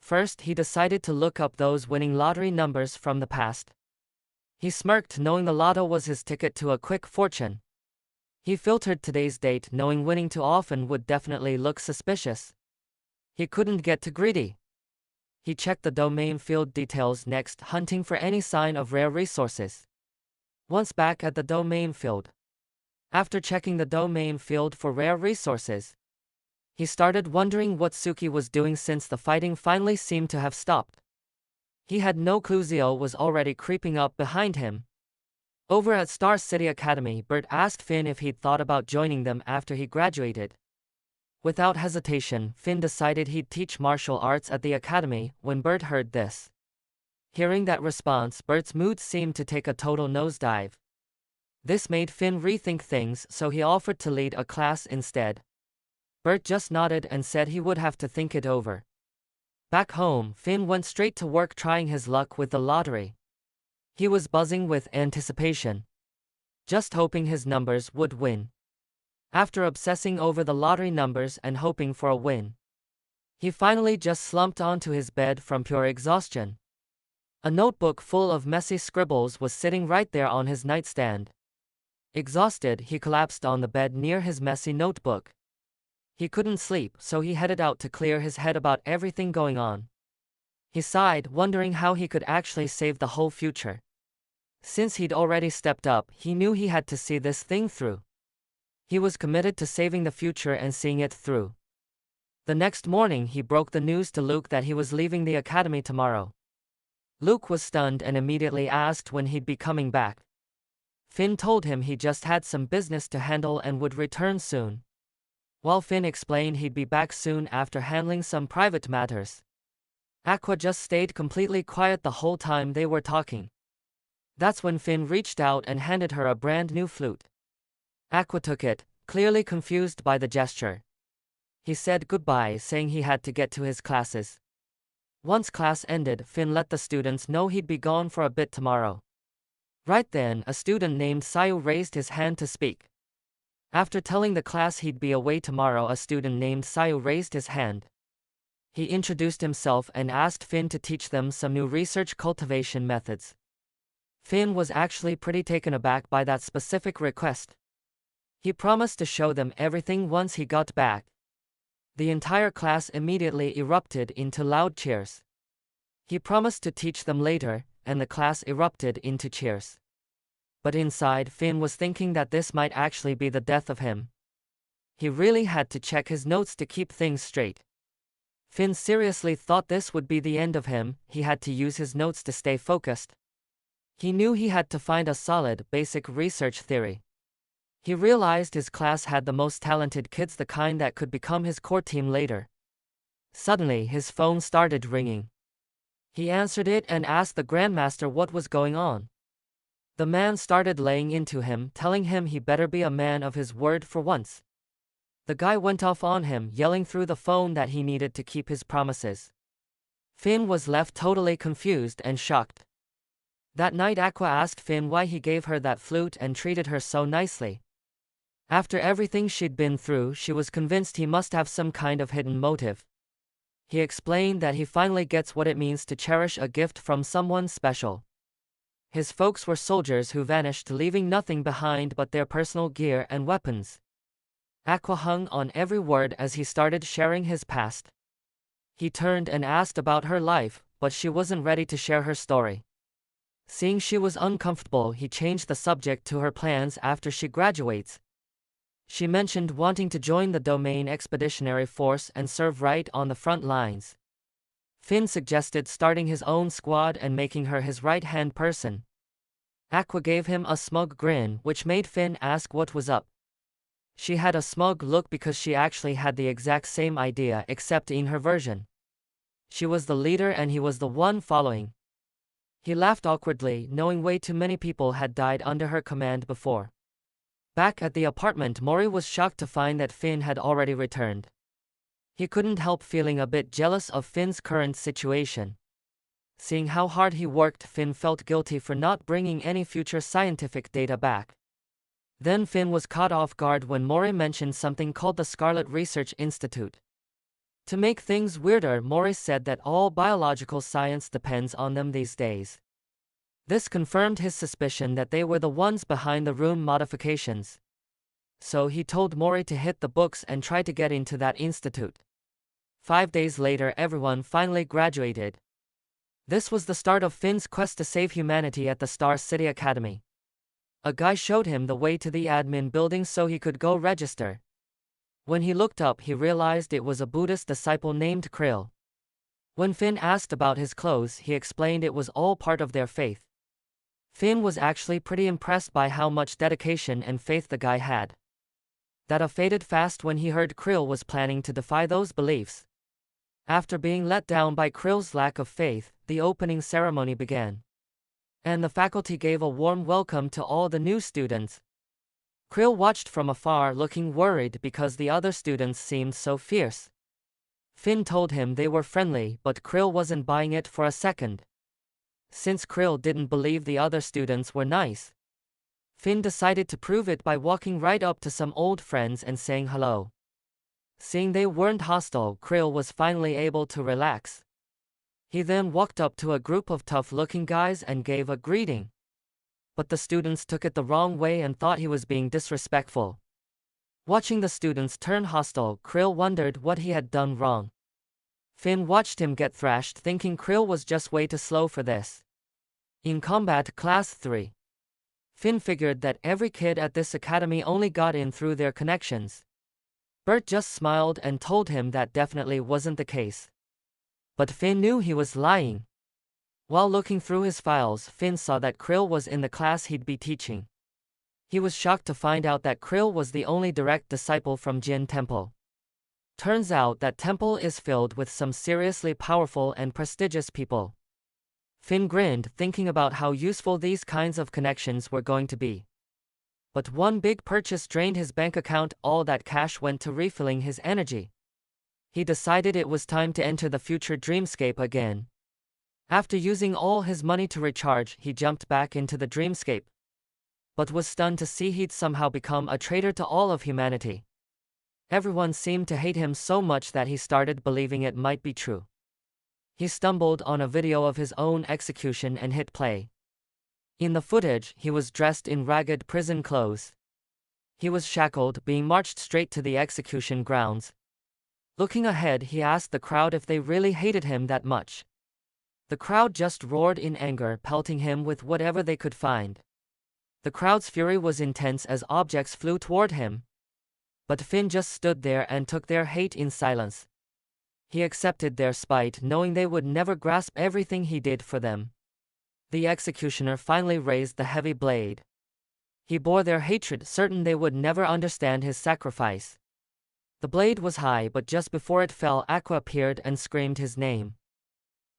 First, he decided to look up those winning lottery numbers from the past. He smirked, knowing the lotto was his ticket to a quick fortune. He filtered today's date, knowing winning too often would definitely look suspicious. He couldn't get too greedy. He checked the domain field details next, hunting for any sign of rare resources. Once back at the domain field. After checking the domain field for rare resources, he started wondering what Suki was doing since the fighting finally seemed to have stopped. He had no clue Zio was already creeping up behind him. Over at Star City Academy, Bert asked Finn if he'd thought about joining them after he graduated. Without hesitation, Finn decided he'd teach martial arts at the academy. When Bert heard this, hearing that response, Bert's mood seemed to take a total nosedive. This made Finn rethink things, so he offered to lead a class instead. Bert just nodded and said he would have to think it over. Back home, Finn went straight to work trying his luck with the lottery. He was buzzing with anticipation, just hoping his numbers would win. After obsessing over the lottery numbers and hoping for a win, he finally just slumped onto his bed from pure exhaustion. A notebook full of messy scribbles was sitting right there on his nightstand. Exhausted, he collapsed on the bed near his messy notebook. He couldn't sleep, so he headed out to clear his head about everything going on. He sighed, wondering how he could actually save the whole future. Since he'd already stepped up, he knew he had to see this thing through. He was committed to saving the future and seeing it through. The next morning, he broke the news to Luke that he was leaving the academy tomorrow. Luke was stunned and immediately asked when he'd be coming back. Finn told him he just had some business to handle and would return soon. While Finn explained he'd be back soon after handling some private matters, Aqua just stayed completely quiet the whole time they were talking. That's when Finn reached out and handed her a brand new flute. Aqua took it, clearly confused by the gesture. He said goodbye, saying he had to get to his classes. Once class ended, Finn let the students know he'd be gone for a bit tomorrow. Right then, a student named Sayu raised his hand to speak. After telling the class he'd be away tomorrow, a student named Sayu raised his hand. He introduced himself and asked Finn to teach them some new research cultivation methods. Finn was actually pretty taken aback by that specific request. He promised to show them everything once he got back. The entire class immediately erupted into loud cheers. He promised to teach them later, and the class erupted into cheers. But inside, Finn was thinking that this might actually be the death of him. He really had to check his notes to keep things straight. Finn seriously thought this would be the end of him. He had to use his notes to stay focused. He knew he had to find a solid, basic research theory. He realized his class had the most talented kids, the kind that could become his core team later. Suddenly, his phone started ringing. He answered it and asked the Grandmaster what was going on. The man started laying into him, telling him he better be a man of his word for once. The guy went off on him, yelling through the phone that he needed to keep his promises. Finn was left totally confused and shocked. That night, Aqua asked Finn why he gave her that flute and treated her so nicely. After everything she'd been through, she was convinced he must have some kind of hidden motive. He explained that he finally gets what it means to cherish a gift from someone special. His folks were soldiers who vanished, leaving nothing behind but their personal gear and weapons. Aqua hung on every word as he started sharing his past. He turned and asked about her life, but she wasn't ready to share her story. Seeing she was uncomfortable, he changed the subject to her plans after she graduates. She mentioned wanting to join the Domain Expeditionary Force and serve right on the front lines. Finn suggested starting his own squad and making her his right-hand person. Aqua gave him a smug grin, which made Finn ask what was up. She had a smug look because she actually had the exact same idea, except in her version. She was the leader and he was the one following. He laughed awkwardly, knowing way too many people had died under her command before. Back at the apartment, Mori was shocked to find that Finn had already returned. He couldn't help feeling a bit jealous of Finn's current situation. Seeing how hard he worked, Finn felt guilty for not bringing any future scientific data back. Then Finn was caught off guard when Mori mentioned something called the Scarlet Research Institute. To make things weirder, Mori said that all biological science depends on them these days. This confirmed his suspicion that they were the ones behind the rune modifications. So he told Mori to hit the books and try to get into that institute. 5 days later, everyone finally graduated. This was the start of Finn's quest to save humanity at the Star City Academy. A guy showed him the way to the admin building so he could go register. When he looked up, he realized it was a Buddhist disciple named Krill. When Finn asked about his clothes, he explained it was all part of their faith. Finn was actually pretty impressed by how much dedication and faith the guy had. That faded fast when he heard Krill was planning to defy those beliefs. After being let down by Krill's lack of faith, the opening ceremony began. And the faculty gave a warm welcome to all the new students. Krill watched from afar, looking worried because the other students seemed so fierce. Finn told him they were friendly, but Krill wasn't buying it for a second. Since Krill didn't believe the other students were nice, Finn decided to prove it by walking right up to some old friends and saying hello. Seeing they weren't hostile, Krill was finally able to relax. He then walked up to a group of tough-looking guys and gave a greeting. But the students took it the wrong way and thought he was being disrespectful. Watching the students turn hostile, Krill wondered what he had done wrong. Finn watched him get thrashed, thinking Krill was just way too slow for this. In Combat Class 3, Finn figured that every kid at this academy only got in through their connections. Bert just smiled and told him that definitely wasn't the case. But Finn knew he was lying. While looking through his files, Finn saw that Krill was in the class he'd be teaching. He was shocked to find out that Krill was the only direct disciple from Jin Temple. Turns out that temple is filled with some seriously powerful and prestigious people. Finn grinned, thinking about how useful these kinds of connections were going to be. But one big purchase drained his bank account. All that cash went to refilling his energy. He decided it was time to enter the future dreamscape again. After using all his money to recharge, he jumped back into the dreamscape, but was stunned to see he'd somehow become a traitor to all of humanity. Everyone seemed to hate him so much that he started believing it might be true. He stumbled on a video of his own execution and hit play. In the footage, he was dressed in ragged prison clothes. He was shackled, being marched straight to the execution grounds. Looking ahead, he asked the crowd if they really hated him that much. The crowd just roared in anger, pelting him with whatever they could find. The crowd's fury was intense as objects flew toward him. But Finn just stood there and took their hate in silence. He accepted their spite, knowing they would never grasp everything he did for them. The executioner finally raised the heavy blade. He bore their hatred, certain they would never understand his sacrifice. The blade was high, but just before it fell, Aqua appeared and screamed his name.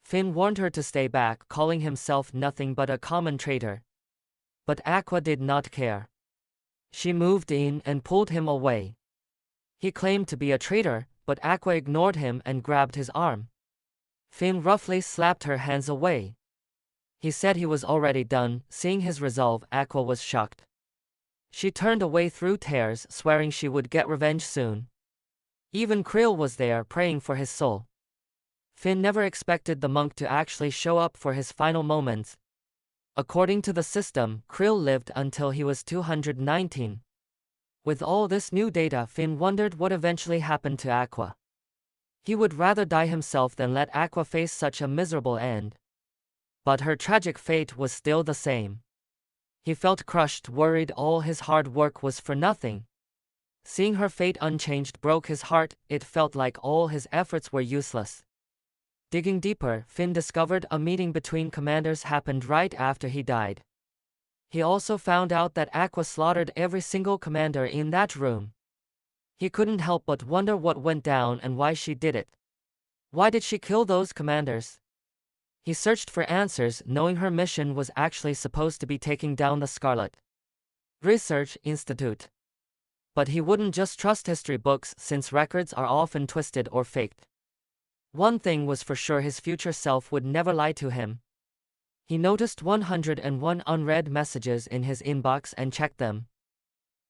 Finn warned her to stay back, calling himself nothing but a common traitor. But Aqua did not care. She moved in and pulled him away. He claimed to be a traitor, but Aqua ignored him and grabbed his arm. Finn roughly slapped her hands away. He said he was already done. Seeing his resolve, Aqua was shocked. She turned away through tears, swearing she would get revenge soon. Even Krill was there, praying for his soul. Finn never expected the monk to actually show up for his final moments. According to the system, Krill lived until he was 219. With all this new data, Finn wondered what eventually happened to Aqua. He would rather die himself than let Aqua face such a miserable end. But her tragic fate was still the same. He felt crushed, worried all his hard work was for nothing. Seeing her fate unchanged broke his heart. It felt like all his efforts were useless. Digging deeper, Finn discovered a meeting between commanders happened right after he died. He also found out that Aqua slaughtered every single commander in that room. He couldn't help but wonder what went down and why she did it. Why did she kill those commanders? He searched for answers, knowing her mission was actually supposed to be taking down the Scarlet Research Institute. But he wouldn't just trust history books, since records are often twisted or faked. One thing was for sure, his future self would never lie to him. He noticed 101 unread messages in his inbox and checked them.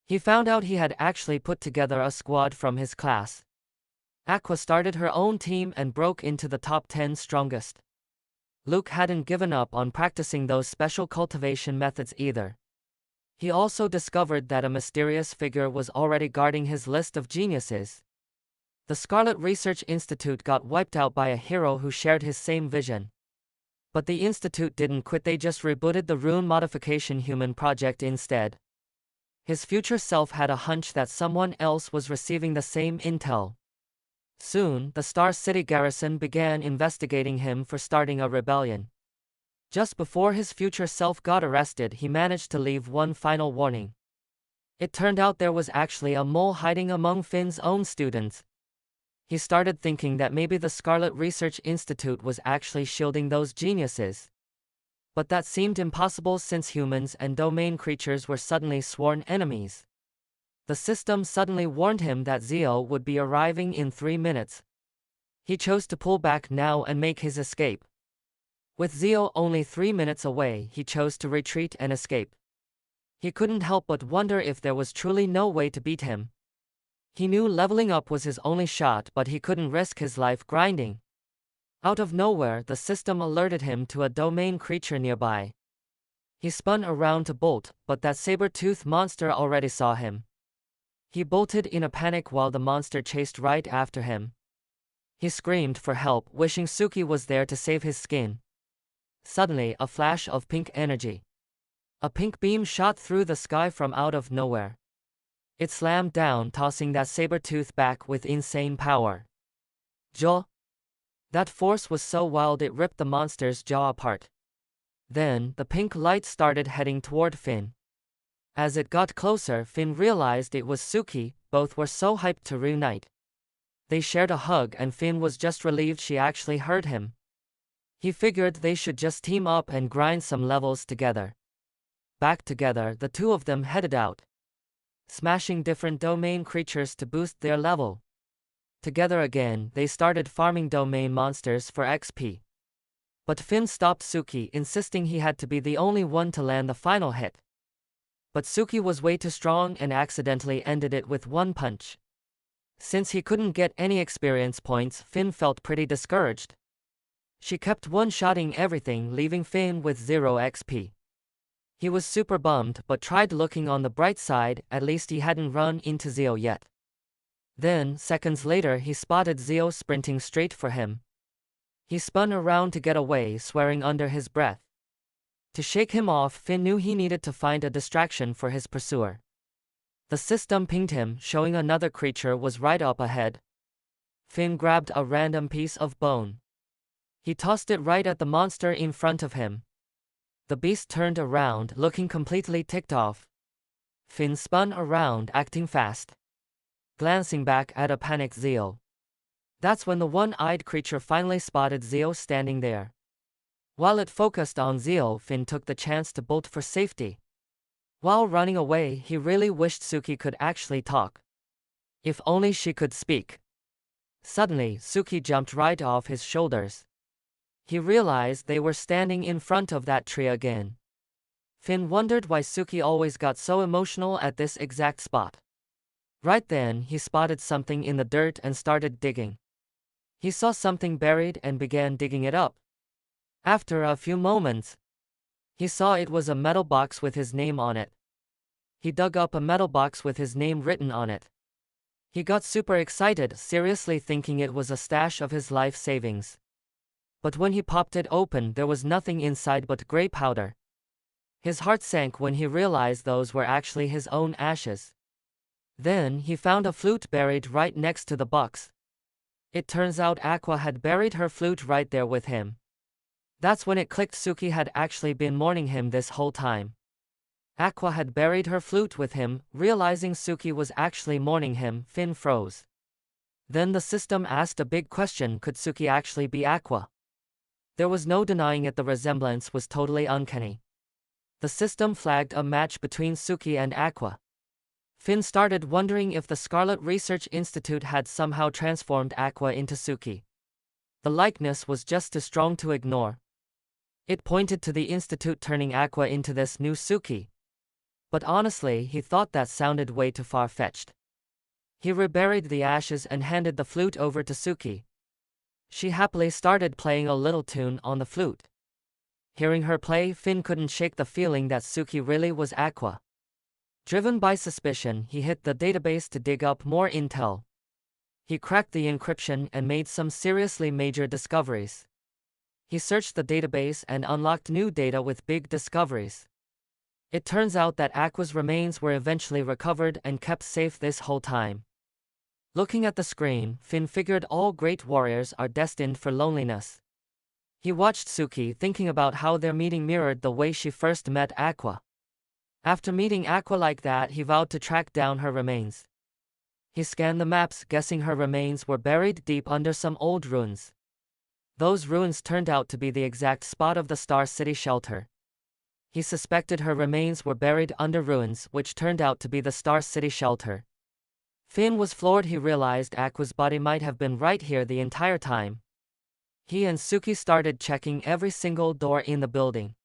He found out he had actually put together a squad from his class. Aqua started her own team and broke into the top 10 strongest. Luke hadn't given up on practicing those special cultivation methods either. He also discovered that a mysterious figure was already guarding his list of geniuses. The Scarlet Research Institute got wiped out by a hero who shared his same vision. But the Institute didn't quit, they just rebooted the rune modification human project instead. His future self had a hunch that someone else was receiving the same intel. Soon, the Star City garrison began investigating him for starting a rebellion. Just before his future self got arrested, he managed to leave one final warning. It turned out there was actually a mole hiding among Finn's own students. He started thinking that maybe the Scarlet Research Institute was actually shielding those geniuses. But that seemed impossible since humans and domain creatures were suddenly sworn enemies. The system suddenly warned him that Zeo would be arriving in 3 minutes. He chose to pull back now and make his escape. With Zeo only 3 minutes away, he chose to retreat and escape. He couldn't help but wonder if there was truly no way to beat him. He knew leveling up was his only shot, but he couldn't risk his life grinding. Out of nowhere, the system alerted him to a domain creature nearby. He spun around to bolt, but that saber-toothed monster already saw him. He bolted in a panic while the monster chased right after him. He screamed for help, wishing Suki was there to save his skin. Suddenly, a flash of pink energy. A pink beam shot through the sky from out of nowhere. It slammed down, tossing that saber-tooth back with insane power. Jaw. That force was so wild it ripped the monster's jaw apart. Then, the pink light started heading toward Finn. As it got closer, Finn realized it was Suki. Both were so hyped to reunite. They shared a hug and Finn was just relieved she actually heard him. He figured they should just team up and grind some levels together. Back together, the two of them headed out, smashing different domain creatures to boost their level. Together again, they started farming domain monsters for XP. But Finn stopped Suki, insisting he had to be the only one to land the final hit. But Suki was way too strong and accidentally ended it with one punch. Since he couldn't get any experience points, Finn felt pretty discouraged. She kept one-shotting everything, leaving Finn with 0 XP. He was super bummed, but tried looking on the bright side, at least he hadn't run into Zeo yet. Then, seconds later, he spotted Zeo sprinting straight for him. He spun around to get away, swearing under his breath. To shake him off, Finn knew he needed to find a distraction for his pursuer. The system pinged him, showing another creature was right up ahead. Finn grabbed a random piece of bone. He tossed it right at the monster in front of him. The beast turned around, looking completely ticked off. Finn spun around, acting fast, glancing back at a panicked Zio. That's when the one-eyed creature finally spotted Zio standing there. While it focused on Zio, Finn took the chance to bolt for safety. While running away, he really wished Suki could actually talk. If only she could speak. Suddenly, Suki jumped right off his shoulders. He realized they were standing in front of that tree again. Finn wondered why Suki always got so emotional at this exact spot. Right then, he spotted something in the dirt and started digging. He saw something buried and began digging it up. After a few moments, he saw it was a metal box with his name on it. He dug up a metal box with his name written on it. He got super excited, seriously thinking it was a stash of his life savings. But when he popped it open, there was nothing inside but gray powder. His heart sank when he realized those were actually his own ashes. Then, he found a flute buried right next to the box. It turns out Aqua had buried her flute right there with him. That's when it clicked, Suki had actually been mourning him this whole time. Aqua had buried her flute with him. Realizing Suki was actually mourning him, Finn froze. Then the system asked a big question: could Suki actually be Aqua? There was no denying it, the resemblance was totally uncanny. The system flagged a match between Suki and Aqua. Finn started wondering if the Scarlet Research Institute had somehow transformed Aqua into Suki. The likeness was just too strong to ignore. It pointed to the Institute turning Aqua into this new Suki. But honestly, he thought that sounded way too far-fetched. He reburied the ashes and handed the flute over to Suki. She happily started playing a little tune on the flute. Hearing her play, Finn couldn't shake the feeling that Suki really was Aqua. Driven by suspicion, he hit the database to dig up more intel. He cracked the encryption and made some seriously major discoveries. He searched the database and unlocked new data with big discoveries. It turns out that Aqua's remains were eventually recovered and kept safe this whole time. Looking at the screen, Finn figured all great warriors are destined for loneliness. He watched Suki, thinking about how their meeting mirrored the way she first met Aqua. After meeting Aqua like that, he vowed to track down her remains. He scanned the maps, guessing her remains were buried deep under some old ruins. Those ruins turned out to be the exact spot of the Star City shelter. He suspected her remains were buried under ruins, which turned out to be the Star City shelter. Finn was floored. He realized Aqua's body might have been right here the entire time. He and Suki started checking every single door in the building.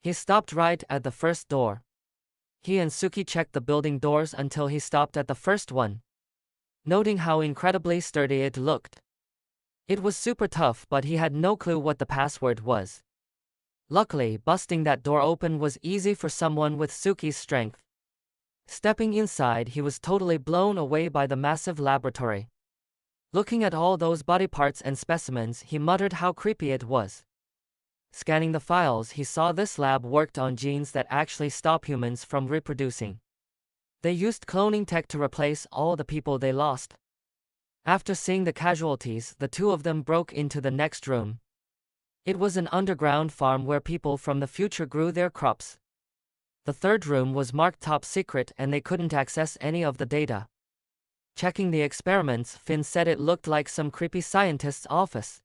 He stopped right at the first door. He and Suki checked the building doors until he stopped at the first one, noting how incredibly sturdy it looked. It was super tough, but he had no clue what the password was. Luckily, busting that door open was easy for someone with Suki's strength. Stepping inside, he was totally blown away by the massive laboratory. Looking at all those body parts and specimens, he muttered how creepy it was. Scanning the files, he saw this lab worked on genes that actually stop humans from reproducing. They used cloning tech to replace all the people they lost. After seeing the casualties, the two of them broke into the next room. It was an underground farm where people from the future grew their crops. The third room was marked top secret and they couldn't access any of the data. Checking the experiments, Finn said it looked like some creepy scientist's office.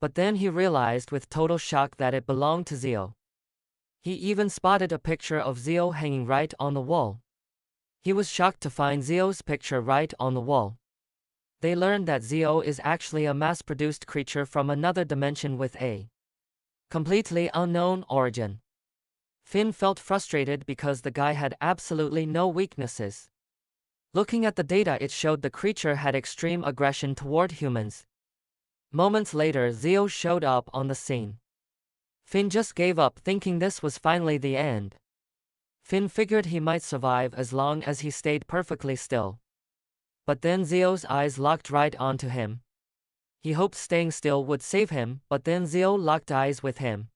But then he realized with total shock that it belonged to Zio. He even spotted a picture of Zio hanging right on the wall. He was shocked to find Zio's picture right on the wall. They learned that Zio is actually a mass-produced creature from another dimension with a completely unknown origin. Finn felt frustrated because the guy had absolutely no weaknesses. Looking at the data, it showed the creature had extreme aggression toward humans. Moments later, Zio showed up on the scene. Finn just gave up, thinking this was finally the end. Finn figured he might survive as long as he stayed perfectly still. But then Zio's eyes locked right onto him. He hoped staying still would save him, but then Zio locked eyes with him.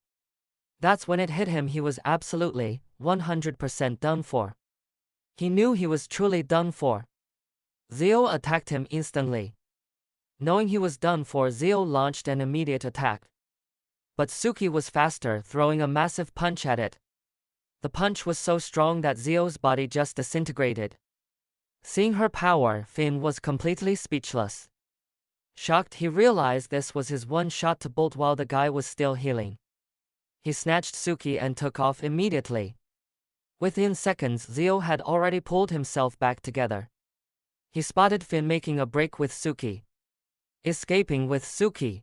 That's when it hit him he was absolutely, 100% done for. He knew he was truly done for. Zio attacked him instantly. Knowing he was done for, Zio launched an immediate attack. But Suki was faster, throwing a massive punch at it. The punch was so strong that Zio's body just disintegrated. Seeing her power, Finn was completely speechless. Shocked, he realized this was his one shot to bolt while the guy was still healing. He snatched Suki and took off immediately. Within seconds, Zio had already pulled himself back together. He spotted Finn making a break with Suki. Escaping with Suki.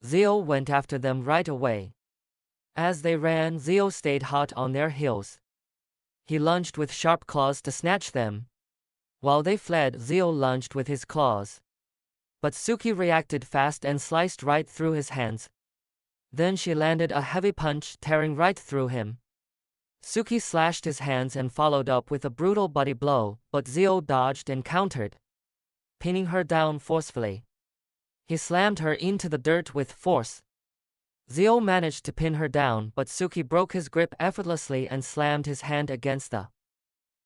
Zio went after them right away. As they ran, Zio stayed hot on their heels. He lunged with sharp claws to snatch them. While they fled, Zio lunged with his claws. But Suki reacted fast and sliced right through his hands. Then she landed a heavy punch, tearing right through him. Suki slashed his hands and followed up with a brutal body blow, but Zio dodged and countered, pinning her down forcefully. He slammed her into the dirt with force. Zio managed to pin her down, but Suki broke his grip effortlessly and slammed his hand against the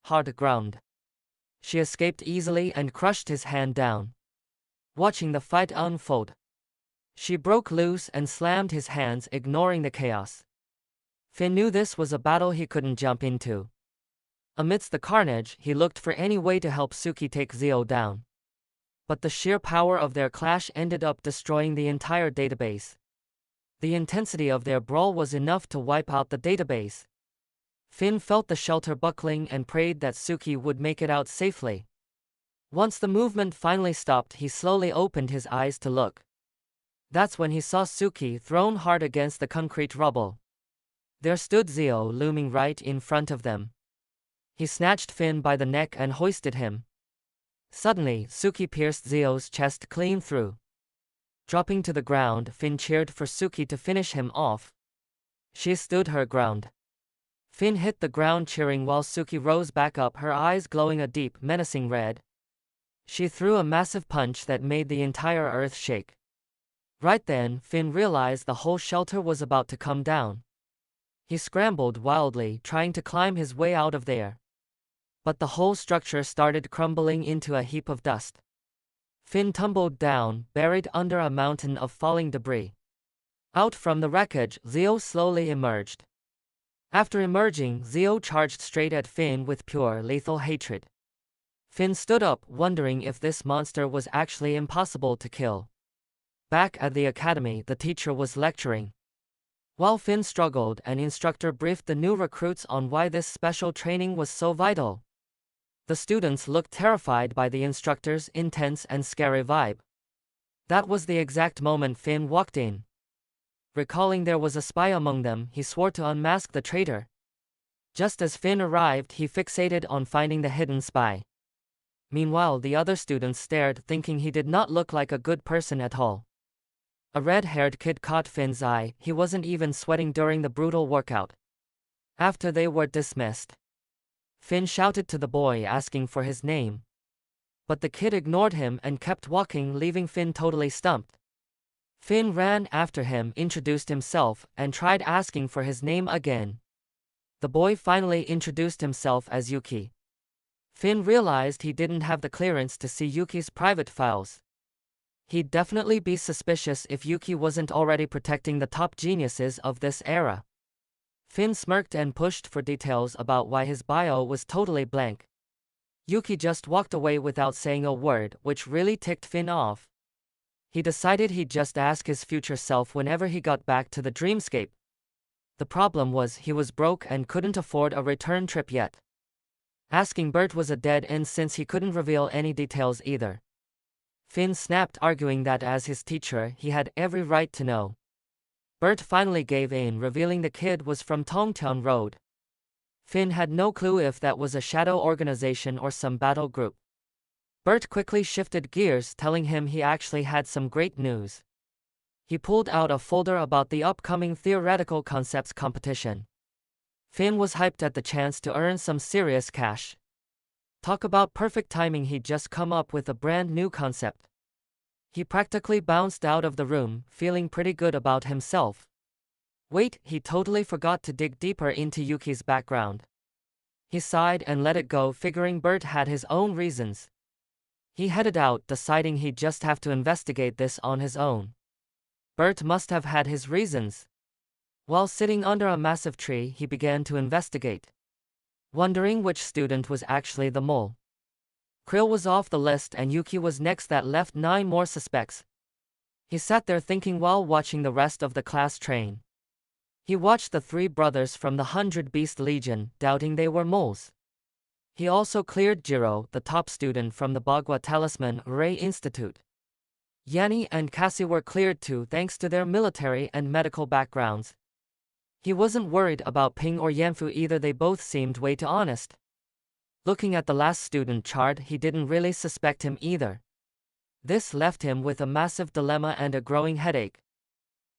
hard ground. She escaped easily and crushed his hand down. Watching the fight unfold, she broke loose and slammed his hands, ignoring the chaos. Finn knew this was a battle he couldn't jump into. Amidst the carnage, he looked for any way to help Suki take Zio down. But the sheer power of their clash ended up destroying the entire database. The intensity of their brawl was enough to wipe out the database. Finn felt the shelter buckling and prayed that Suki would make it out safely. Once the movement finally stopped, he slowly opened his eyes to look. That's when he saw Suki thrown hard against the concrete rubble. There stood Zio looming right in front of them. He snatched Finn by the neck and hoisted him. Suddenly, Suki pierced Zio's chest clean through. Dropping to the ground, Finn cheered for Suki to finish him off. She stood her ground. Finn hit the ground cheering while Suki rose back up, her eyes glowing a deep, menacing red. She threw a massive punch that made the entire earth shake. Right then, Finn realized the whole shelter was about to come down. He scrambled wildly, trying to climb his way out of there. But the whole structure started crumbling into a heap of dust. Finn tumbled down, buried under a mountain of falling debris. Out from the wreckage, Zio slowly emerged. After emerging, Zio charged straight at Finn with pure, lethal hatred. Finn stood up, wondering if this monster was actually impossible to kill. Back at the academy, the teacher was lecturing. While Finn struggled, an instructor briefed the new recruits on why this special training was so vital. The students looked terrified by the instructor's intense and scary vibe. That was the exact moment Finn walked in. Recalling there was a spy among them, he swore to unmask the traitor. Just as Finn arrived, he fixated on finding the hidden spy. Meanwhile, the other students stared, thinking he did not look like a good person at all. A red-haired kid caught Finn's eye. He wasn't even sweating during the brutal workout. After they were dismissed, Finn shouted to the boy asking for his name. But the kid ignored him and kept walking, leaving Finn totally stumped. Finn ran after him, introduced himself, and tried asking for his name again. The boy finally introduced himself as Yuki. Finn realized he didn't have the clearance to see Yuki's private files. He'd definitely be suspicious if Yuki wasn't already protecting the top geniuses of this era. Finn smirked and pushed for details about why his bio was totally blank. Yuki just walked away without saying a word, which really ticked Finn off. He decided he'd just ask his future self whenever he got back to the dreamscape. The problem was he was broke and couldn't afford a return trip yet. Asking Bert was a dead end since he couldn't reveal any details either. Finn snapped, arguing that as his teacher, he had every right to know. Bert finally gave in, revealing the kid was from Tongtown Road. Finn had no clue if that was a shadow organization or some battle group. Bert quickly shifted gears, telling him he actually had some great news. He pulled out a folder about the upcoming theoretical concepts competition. Finn was hyped at the chance to earn some serious cash. Talk about perfect timing, he'd just come up with a brand new concept. He practically bounced out of the room, feeling pretty good about himself. Wait, he totally forgot to dig deeper into Yuki's background. He sighed and let it go, figuring Bert had his own reasons. He headed out, deciding he'd just have to investigate this on his own. Bert must have had his reasons. While sitting under a massive tree, he began to investigate, wondering which student was actually the mole. Krill was off the list and Yuki was next. That left 9 more suspects. He sat there thinking while watching the rest of the class train. He watched the 3 brothers from the 100 Beast Legion, doubting they were moles. He also cleared Jiro, the top student from the Bagua Talisman Ray Institute. Yanni and Cassie were cleared too thanks to their military and medical backgrounds. He wasn't worried about Ping or Yanfu either, they both seemed way too honest. Looking at the last student Chard, he didn't really suspect him either. This left him with a massive dilemma and a growing headache.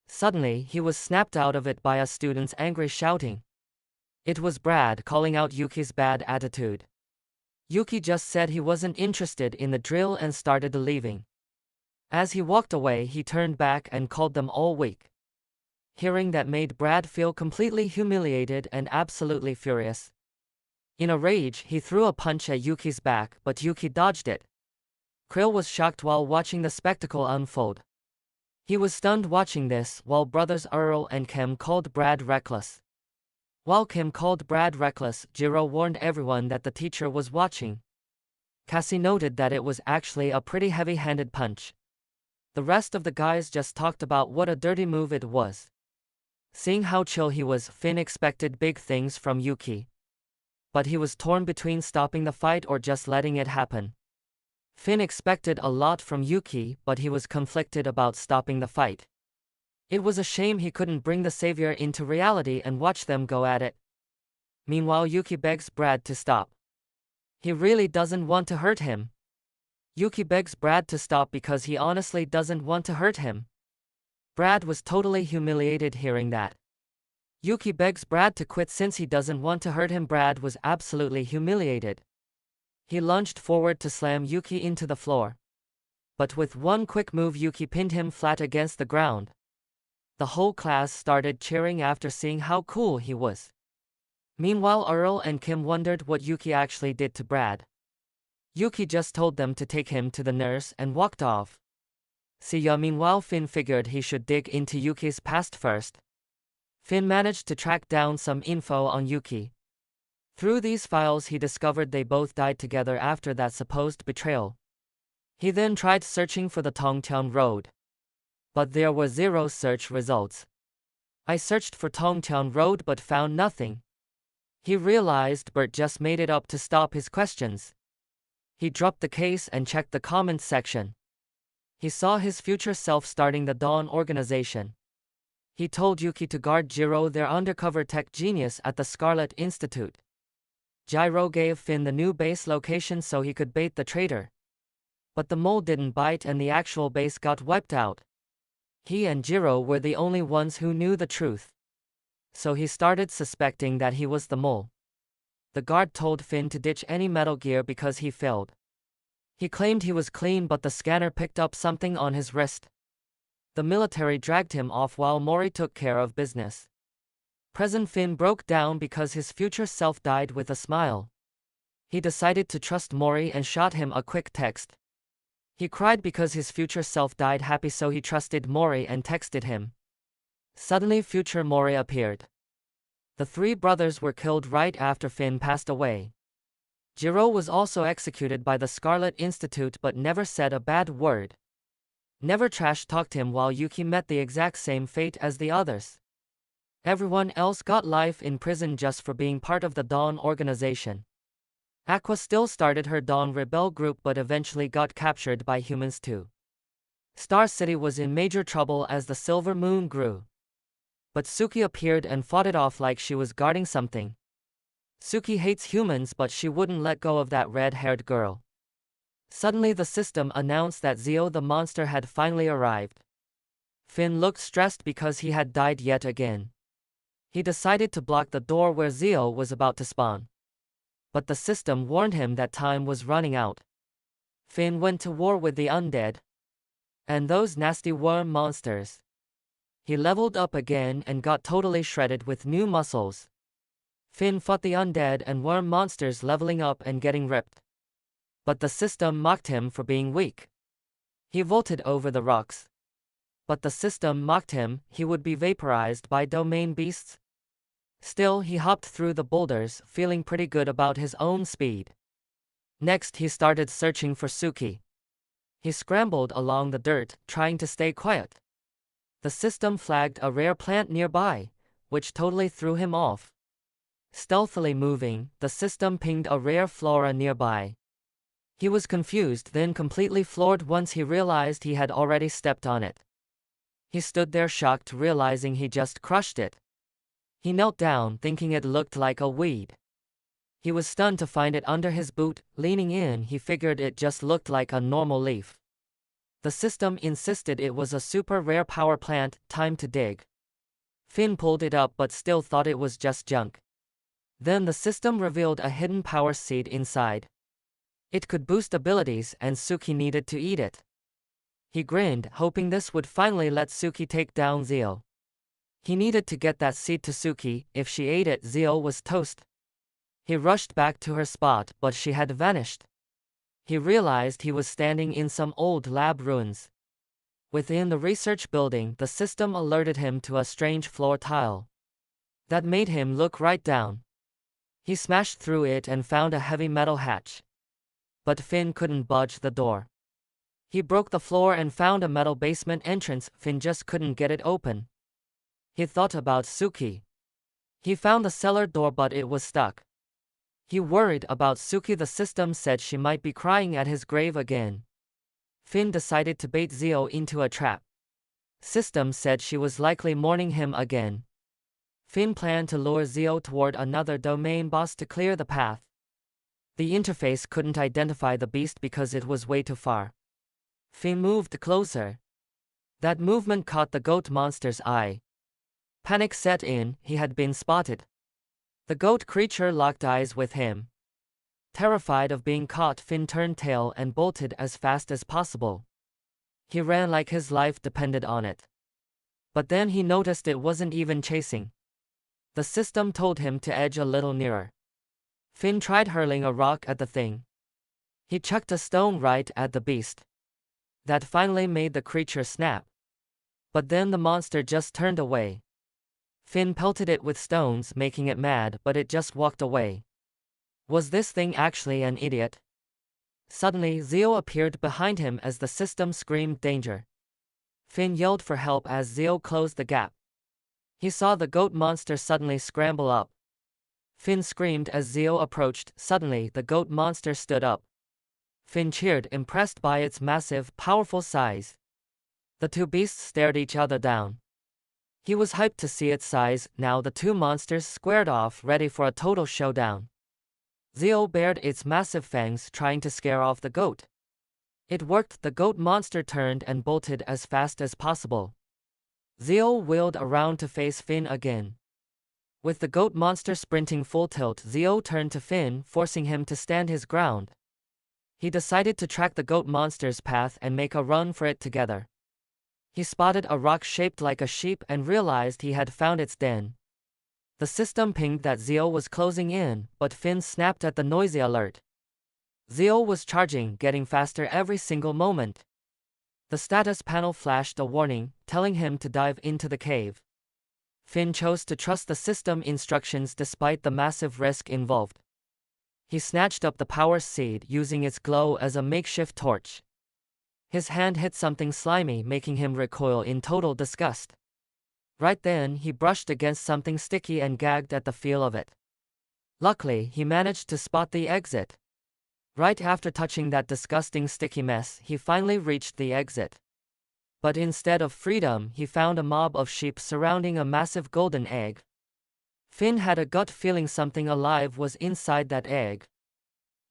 Suddenly, he was snapped out of it by a student's angry shouting. It was Brad calling out Yuki's bad attitude. Yuki just said he wasn't interested in the drill and started leaving. As he walked away, he turned back and called them all weak. Hearing that made Brad feel completely humiliated and absolutely furious. In a rage, he threw a punch at Yuki's back, but Yuki dodged it. Krill was shocked while watching the spectacle unfold. He was stunned watching this, while brothers Earl and Kim called Brad reckless. While Kim called Brad reckless, Jiro warned everyone that the teacher was watching. Cassie noted that it was actually a pretty heavy-handed punch. The rest of the guys just talked about what a dirty move it was. Seeing how chill he was, Finn expected big things from Yuki. But he was torn between stopping the fight or just letting it happen. Finn expected a lot from Yuki, but he was conflicted about stopping the fight. It was a shame he couldn't bring the savior into reality and watch them go at it. Meanwhile, Yuki begs Brad to stop. He really doesn't want to hurt him. Yuki begs Brad to stop because he honestly doesn't want to hurt him. Brad was totally humiliated hearing that. Yuki begs Brad to quit since he doesn't want to hurt him. Brad was absolutely humiliated. He lunged forward to slam Yuki into the floor. But with one quick move, Yuki pinned him flat against the ground. The whole class started cheering after seeing how cool he was. Meanwhile, Earl and Kim wondered what Yuki actually did to Brad. Yuki just told them to take him to the nurse and walked off. See ya. Meanwhile, Finn figured he should dig into Yuki's past first. Finn managed to track down some info on Yuki. Through these files, he discovered they both died together after that supposed betrayal. He then tried searching for the Tongtian Road. But there were 0 search results. I searched for Tongtian Road but found nothing. He realized Bert just made it up to stop his questions. He dropped the case and checked the comments section. He saw his future self starting the Dawn organization. He told Yuki to guard Jiro, their undercover tech genius at the Scarlet Institute. Jiro gave Finn the new base location so he could bait the traitor. But the mole didn't bite and the actual base got wiped out. He and Jiro were the only ones who knew the truth. So he started suspecting that he was the mole. The guard told Finn to ditch any Metal Gear because he failed. He claimed he was clean, but the scanner picked up something on his wrist. The military dragged him off while Mori took care of business. Present Finn broke down because his future self died with a smile. He decided to trust Mori and shot him a quick text. He cried because his future self died happy, so he trusted Mori and texted him. Suddenly, future Mori appeared. The 3 brothers were killed right after Finn passed away. Jiro was also executed by the Scarlet Institute but never said a bad word. Never trash-talked him, while Yuki met the exact same fate as the others. Everyone else got life in prison just for being part of the Dawn organization. Aqua still started her Dawn Rebel group but eventually got captured by humans too. Star City was in major trouble as the Silver Moon grew. But Suki appeared and fought it off like she was guarding something. Suki hates humans, but she wouldn't let go of that red-haired girl. Suddenly the system announced that Zio the monster had finally arrived. Finn looked stressed because he had died yet again. He decided to block the door where Zio was about to spawn. But the system warned him that time was running out. Finn went to war with the undead and those nasty worm monsters. He leveled up again and got totally shredded with new muscles. Finn fought the undead and worm monsters, leveling up and getting ripped. But the system mocked him for being weak. He vaulted over the rocks. But the system mocked him, he would be vaporized by domain beasts. Still, he hopped through the boulders, feeling pretty good about his own speed. Next, he started searching for Suki. He scrambled along the dirt, trying to stay quiet. The system flagged a rare plant nearby, which totally threw him off. Stealthily moving, the system pinged a rare flora nearby. He was confused, then completely floored once he realized he had already stepped on it. He stood there shocked, realizing he just crushed it. He knelt down, thinking it looked like a weed. He was stunned to find it under his boot. Leaning in, he figured it just looked like a normal leaf. The system insisted it was a super rare power plant. Time to dig. Finn pulled it up but still thought it was just junk. Then the system revealed a hidden power seed inside. It could boost abilities and Suki needed to eat it. He grinned, hoping this would finally let Suki take down Zio. He needed to get that seed to Suki. If she ate it, Zio was toast. He rushed back to her spot, but she had vanished. He realized he was standing in some old lab ruins. Within the research building, the system alerted him to a strange floor tile. That made him look right down. He smashed through it and found a heavy metal hatch. But Finn couldn't budge the door. He broke the floor and found a metal basement entrance. Finn just couldn't get it open. He thought about Suki. He found the cellar door but it was stuck. He worried about Suki. The system said she might be crying at his grave again. Finn decided to bait Zio into a trap. System said she was likely mourning him again. Finn planned to lure Zio toward another domain boss to clear the path. The interface couldn't identify the beast because it was way too far. Finn moved closer. That movement caught the goat monster's eye. Panic set in, he had been spotted. The goat creature locked eyes with him. Terrified of being caught, Finn turned tail and bolted as fast as possible. He ran like his life depended on it. But then he noticed it wasn't even chasing. The system told him to edge a little nearer. Finn tried hurling a rock at the thing. He chucked a stone right at the beast. That finally made the creature snap. But then the monster just turned away. Finn pelted it with stones, making it mad, but it just walked away. Was this thing actually an idiot? Suddenly, Zio appeared behind him as the system screamed danger. Finn yelled for help as Zio closed the gap. He saw the goat monster suddenly scramble up. Finn screamed as Zio approached. Suddenly, the goat monster stood up. Finn cheered, impressed by its massive, powerful size. The two beasts stared each other down. He was hyped to see its size. Now the two monsters squared off, ready for a total showdown. Zio bared its massive fangs, trying to scare off the goat. It worked. The goat monster turned and bolted as fast as possible. Zio wheeled around to face Finn again. With the goat monster sprinting full tilt, Zio turned to Finn, forcing him to stand his ground. He decided to track the goat monster's path and make a run for it together. He spotted a rock shaped like a sheep and realized he had found its den. The system pinged that Zio was closing in, but Finn snapped at the noisy alert. Zio was charging, getting faster every single moment. The status panel flashed a warning, telling him to dive into the cave. Finn chose to trust the system instructions despite the massive risk involved. He snatched up the power seed, using its glow as a makeshift torch. His hand hit something slimy, making him recoil in total disgust. Right then, he brushed against something sticky and gagged at the feel of it. Luckily, he managed to spot the exit. Right after touching that disgusting sticky mess, he finally reached the exit. But instead of freedom, he found a mob of sheep surrounding a massive golden egg. Finn had a gut feeling something alive was inside that egg.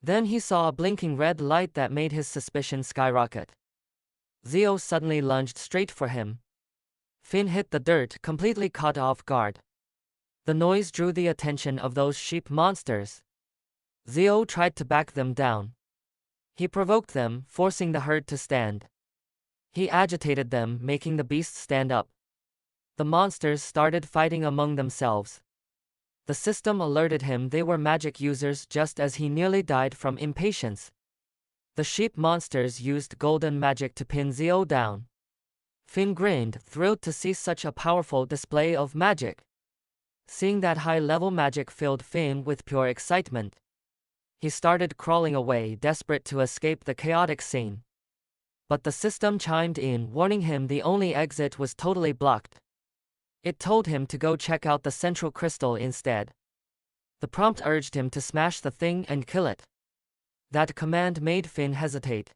Then he saw a blinking red light that made his suspicion skyrocket. Zio suddenly lunged straight for him. Finn hit the dirt, completely caught off guard. The noise drew the attention of those sheep monsters. Zio tried to back them down. He provoked them, forcing the herd to stand. He agitated them, making the beasts stand up. The monsters started fighting among themselves. The system alerted him they were magic users just as he nearly died from impatience. The sheep monsters used golden magic to pin Zio down. Finn grinned, thrilled to see such a powerful display of magic. Seeing that high-level magic filled Finn with pure excitement. He started crawling away, desperate to escape the chaotic scene. But the system chimed in, warning him the only exit was totally blocked. It told him to go check out the central crystal instead. The prompt urged him to smash the thing and kill it. That command made Finn hesitate.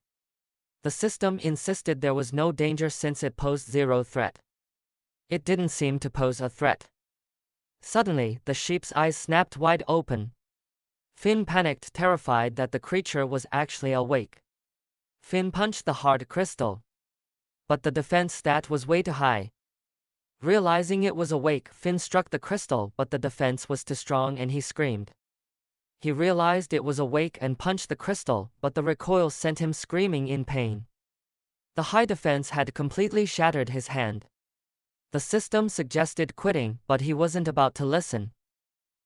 The system insisted there was no danger since it posed zero threat. It didn't seem to pose a threat. Suddenly, the sheep's eyes snapped wide open. Finn panicked, terrified that the creature was actually awake. Finn punched the hard crystal. But the defense stat was way too high. Realizing it was awake, Finn struck the crystal, but the defense was too strong and he screamed. He realized it was awake and punched the crystal, but the recoil sent him screaming in pain. The high defense had completely shattered his hand. The system suggested quitting, but he wasn't about to listen.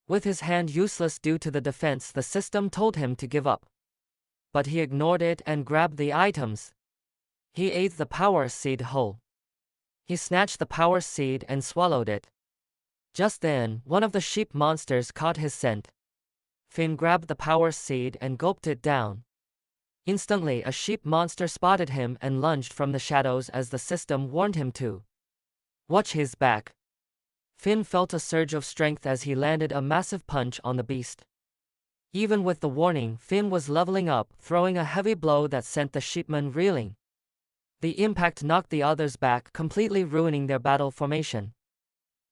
With his hand useless due to the defense, the system told him to give up. But he ignored it and grabbed the items. He ate the power seed whole. He snatched the power seed and swallowed it. Just then, one of the sheep monsters caught his scent. Finn grabbed the power seed and gulped it down. Instantly, a sheep monster spotted him and lunged from the shadows as the system warned him to. Watch his back. Finn felt a surge of strength as he landed a massive punch on the beast. Even with the warning, Finn was leveling up, throwing a heavy blow that sent the sheepman reeling. The impact knocked the others back, completely ruining their battle formation.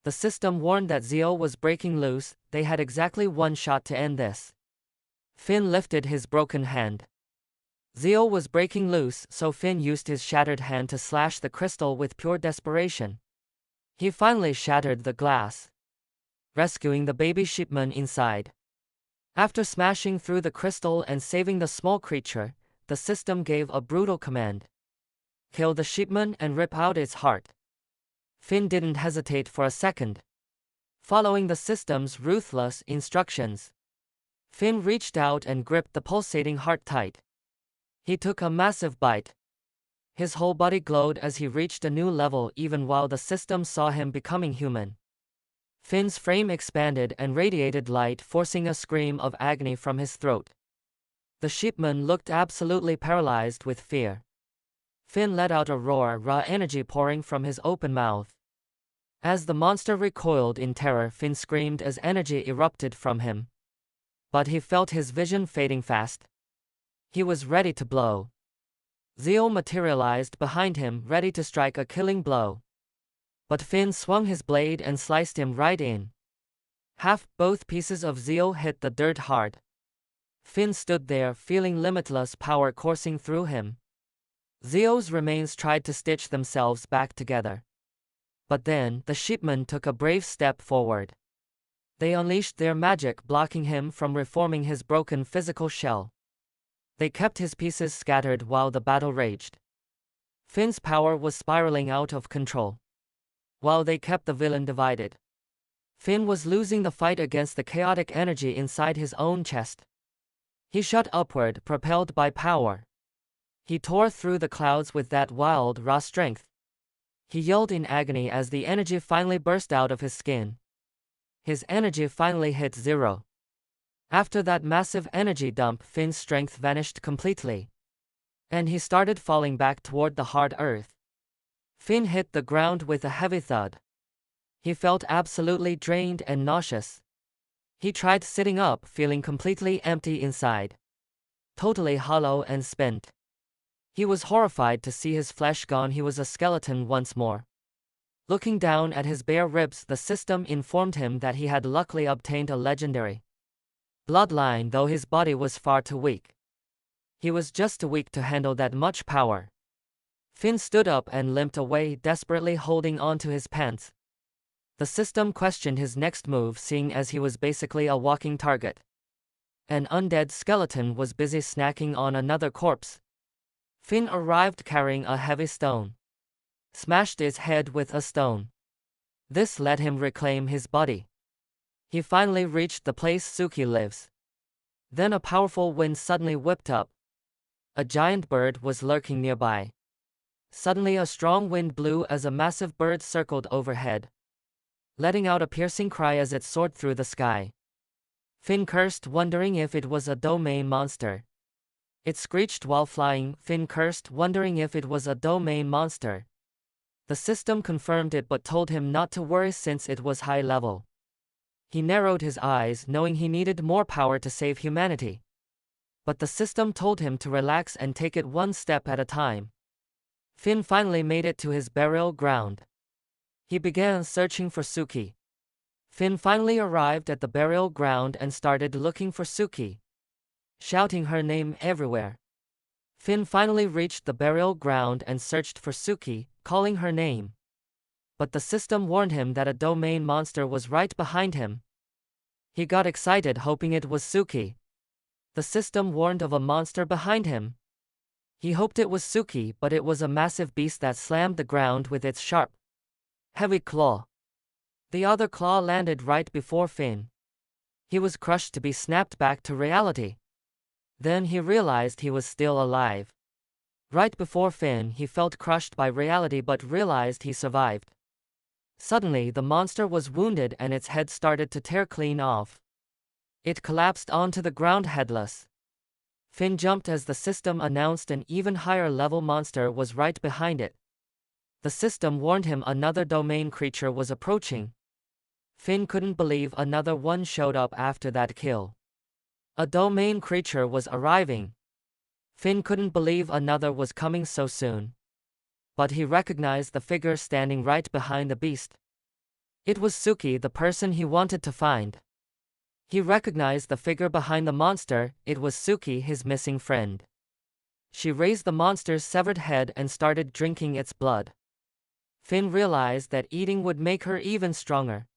The system warned that Zio was breaking loose. They had exactly one shot to end this. Finn lifted his broken hand. Zio was breaking loose, so Finn used his shattered hand to slash the crystal with pure desperation. He finally shattered the glass, rescuing the baby sheepman inside. After smashing through the crystal and saving the small creature, the system gave a brutal command. Kill the sheepman and rip out its heart. Finn didn't hesitate for a second. Following the system's ruthless instructions, Finn reached out and gripped the pulsating heart tight. He took a massive bite. His whole body glowed as he reached a new level even while the system saw him becoming human. Finn's frame expanded and radiated light, forcing a scream of agony from his throat. The sheepman looked absolutely paralyzed with fear. Finn let out a roar, raw energy pouring from his open mouth. As the monster recoiled in terror, Finn screamed as energy erupted from him. But he felt his vision fading fast. He was ready to blow. Zio materialized behind him, ready to strike a killing blow. But Finn swung his blade and sliced him right in. Both pieces of Zio hit the dirt hard. Finn stood there, feeling limitless power coursing through him. Zio's remains tried to stitch themselves back together. But then, the sheepmen took a brave step forward. They unleashed their magic, blocking him from reforming his broken physical shell. They kept his pieces scattered while the battle raged. Finn's power was spiraling out of control, while they kept the villain divided. Finn was losing the fight against the chaotic energy inside his own chest. He shot upward, propelled by power. He tore through the clouds with that wild, raw strength. He yelled in agony as the energy finally burst out of his skin. His energy finally hit zero. After that massive energy dump, Finn's strength vanished completely. And he started falling back toward the hard earth. Finn hit the ground with a heavy thud. He felt absolutely drained and nauseous. He tried sitting up, feeling completely empty inside. Totally hollow and spent. He was horrified to see his flesh gone. He was a skeleton once more. Looking down at his bare ribs, the system informed him that he had luckily obtained a legendary bloodline, though his body was far too weak. He was just too weak to handle that much power. Finn stood up and limped away, desperately holding on to his pants. The system questioned his next move, seeing as he was basically a walking target. An undead skeleton was busy snacking on another corpse. Finn arrived carrying a heavy stone. Smashed its head with a stone. This let him reclaim his body. He finally reached the place Suki lives. Then a powerful wind suddenly whipped up. A giant bird was lurking nearby. Suddenly a strong wind blew as a massive bird circled overhead, letting out a piercing cry as it soared through the sky. Finn cursed, wondering if it was a domain monster. It screeched while flying. Finn cursed, wondering if it was a domain monster. The system confirmed it but told him not to worry since it was high level. He narrowed his eyes, knowing he needed more power to save humanity. But the system told him to relax and take it one step at a time. Finn finally made it to his burial ground. He began searching for Suki. Finn finally arrived at the burial ground and started looking for Suki, shouting her name everywhere. Finn finally reached the burial ground and searched for Suki, calling her name. But the system warned him that a domain monster was right behind him. He got excited hoping it was Suki. The system warned of a monster behind him. He hoped it was Suki, but it was a massive beast that slammed the ground with its sharp, heavy claw. The other claw landed right before Finn. He was crushed to be snapped back to reality. Then he realized he was still alive. Right before Finn, he felt crushed by reality but realized he survived. Suddenly, the monster was wounded and its head started to tear clean off. It collapsed onto the ground headless. Finn jumped as the system announced an even higher level monster was right behind it. The system warned him another domain creature was approaching. Finn couldn't believe another one showed up after that kill. A domain creature was arriving. Finn couldn't believe another was coming so soon. But he recognized the figure standing right behind the beast. It was Suki, the person he wanted to find. He recognized the figure behind the monster. It was Suki, his missing friend. She raised the monster's severed head and started drinking its blood. Finn realized that eating would make her even stronger.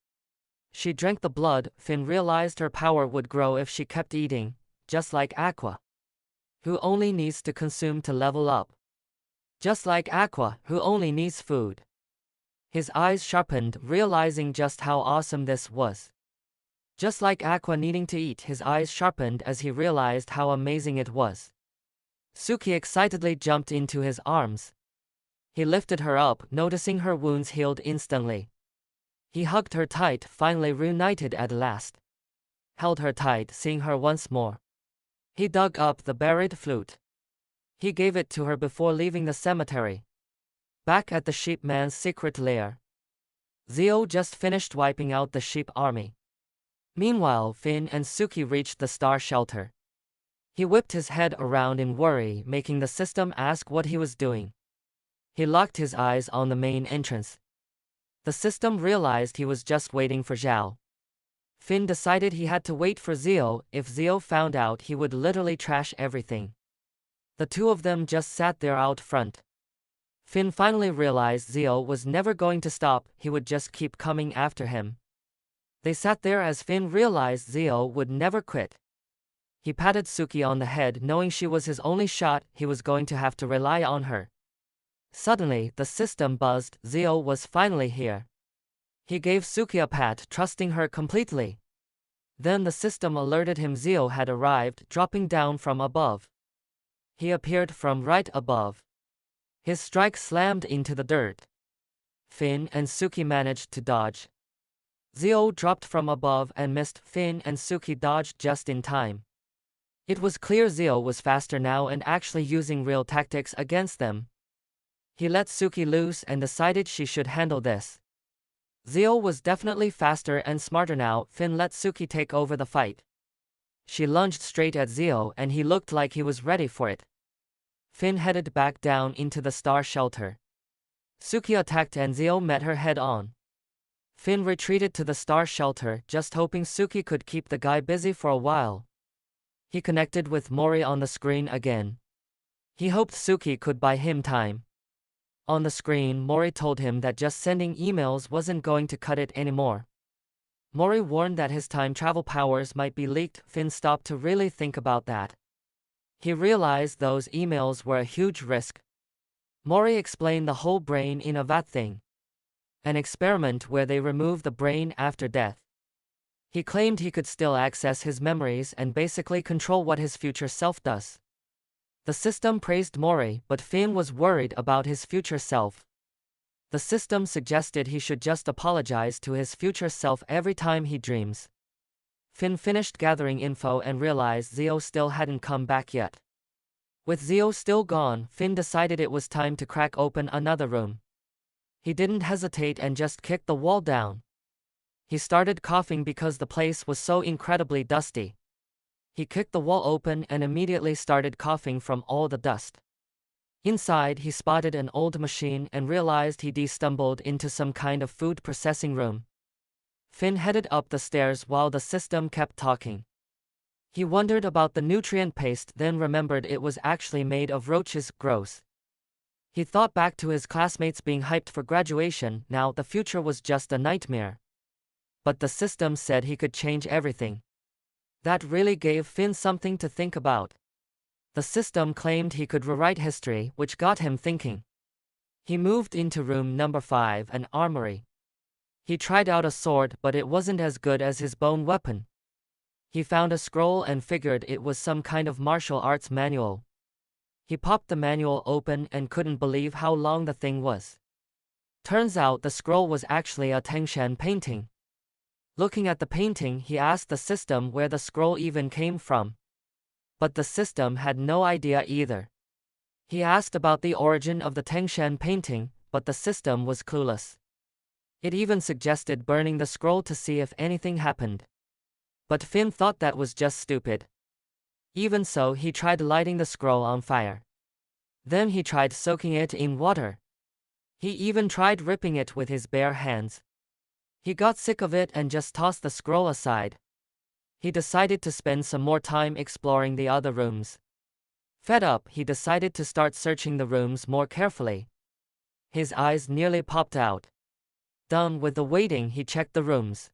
She drank the blood. Finn realized her power would grow if she kept eating, just like Aqua, who only needs to consume to level up. Just like Aqua, who only needs food. His eyes sharpened, realizing just how awesome this was. Just like Aqua needing to eat, his eyes sharpened as he realized how amazing it was. Suki excitedly jumped into his arms. He lifted her up, noticing her wounds healed instantly. He hugged her tight, finally reunited at last. Held her tight, seeing her once more. He dug up the buried flute. He gave it to her before leaving the cemetery. Back at the sheep man's secret lair, Zio just finished wiping out the sheep army. Meanwhile, Finn and Suki reached the star shelter. He whipped his head around in worry, making the system ask what he was doing. He locked his eyes on the main entrance. The system realized he was just waiting for Zhao. Finn decided he had to wait for Zio. If Zio found out, he would literally trash everything. The two of them just sat there out front. Finn finally realized Zio was never going to stop, he would just keep coming after him. They sat there as Finn realized Zio would never quit. He patted Suki on the head, knowing she was his only shot. He was going to have to rely on her. Suddenly, the system buzzed. Zio was finally here. He gave Suki a pat, trusting her completely. Then the system alerted him Zio had arrived, dropping down from above. He appeared from right above. His strike slammed into the dirt. Finn and Suki managed to dodge. Zio dropped from above and missed. Finn and Suki dodged just in time. It was clear Zio was faster now and actually using real tactics against them. He let Suki loose and decided she should handle this. Zio was definitely faster and smarter now. Finn let Suki take over the fight. She lunged straight at Zio and he looked like he was ready for it. Finn headed back down into the star shelter. Suki attacked and Zio met her head on. Finn retreated to the star shelter, just hoping Suki could keep the guy busy for a while. He connected with Mori on the screen again. He hoped Suki could buy him time. On the screen, Mori told him that just sending emails wasn't going to cut it anymore. Mori warned that his time travel powers might be leaked. Finn stopped to really think about that. He realized those emails were a huge risk. Mori explained the whole brain in a vat thing. an experiment where they remove the brain after death. He claimed he could still access his memories and basically control what his future self does. The system praised Mori, but Finn was worried about his future self. The system suggested he should just apologize to his future self every time he dreams. Finn finished gathering info and realized Zio still hadn't come back yet. With Zio still gone, Finn decided it was time to crack open another room. He didn't hesitate and just kicked the wall down. He started coughing because the place was so incredibly dusty. He kicked the wall open and immediately started coughing from all the dust. Inside, he spotted an old machine and realized he'd stumbled into some kind of food processing room. Finn headed up the stairs while the system kept talking. He wondered about the nutrient paste, then remembered it was actually made of roaches. Gross. He thought back to his classmates being hyped for graduation. Now the future was just a nightmare. But the system said he could change everything. That really gave Finn something to think about. The system claimed he could rewrite history, which got him thinking. He moved into room number 5, an armory. He tried out a sword, but it wasn't as good as his bone weapon. He found a scroll and figured it was some kind of martial arts manual. He popped the manual open and couldn't believe how long the thing was. Turns out the scroll was actually a Tangshan painting. Looking at the painting, he asked the system where the scroll even came from. But the system had no idea either. He asked about the origin of the Tangshan painting, but the system was clueless. It even suggested burning the scroll to see if anything happened. But Finn thought that was just stupid. Even so, he tried lighting the scroll on fire. Then he tried soaking it in water. He even tried ripping it with his bare hands. He got sick of it and just tossed the scroll aside. He decided to spend some more time exploring the other rooms. Fed up, he decided to start searching the rooms more carefully. His eyes nearly popped out. Done with the waiting, he checked the rooms.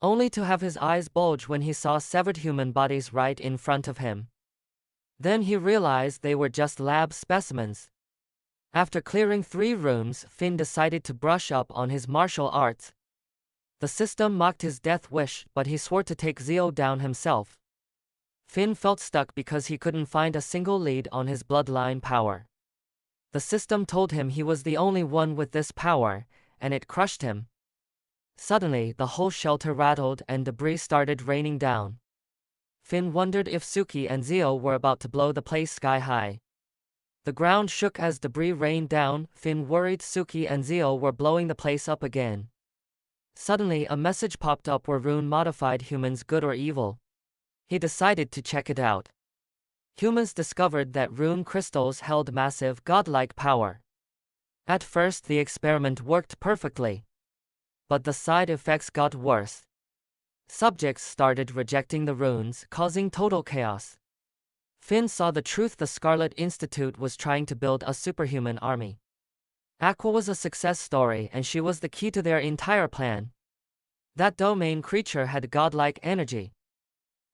Only to have his eyes bulge when he saw severed human bodies right in front of him. Then he realized they were just lab specimens. After clearing 3 rooms, Finn decided to brush up on his martial arts. The system mocked his death wish, but he swore to take Zio down himself. Finn felt stuck because he couldn't find a single lead on his bloodline power. The system told him he was the only one with this power, and it crushed him. Suddenly, the whole shelter rattled and debris started raining down. Finn wondered if Suki and Zio were about to blow the place sky high. The ground shook as debris rained down. Finn worried Suki and Zio were blowing the place up again. Suddenly, a message popped up where Rune modified humans good or evil. He decided to check it out. Humans discovered that rune crystals held massive, godlike power. At first, the experiment worked perfectly. But the side effects got worse. Subjects started rejecting the runes, causing total chaos. Finn saw the truth: the Scarlet Institute was trying to build a superhuman army. Aqua was a success story, and she was the key to their entire plan. That domain creature had godlike energy.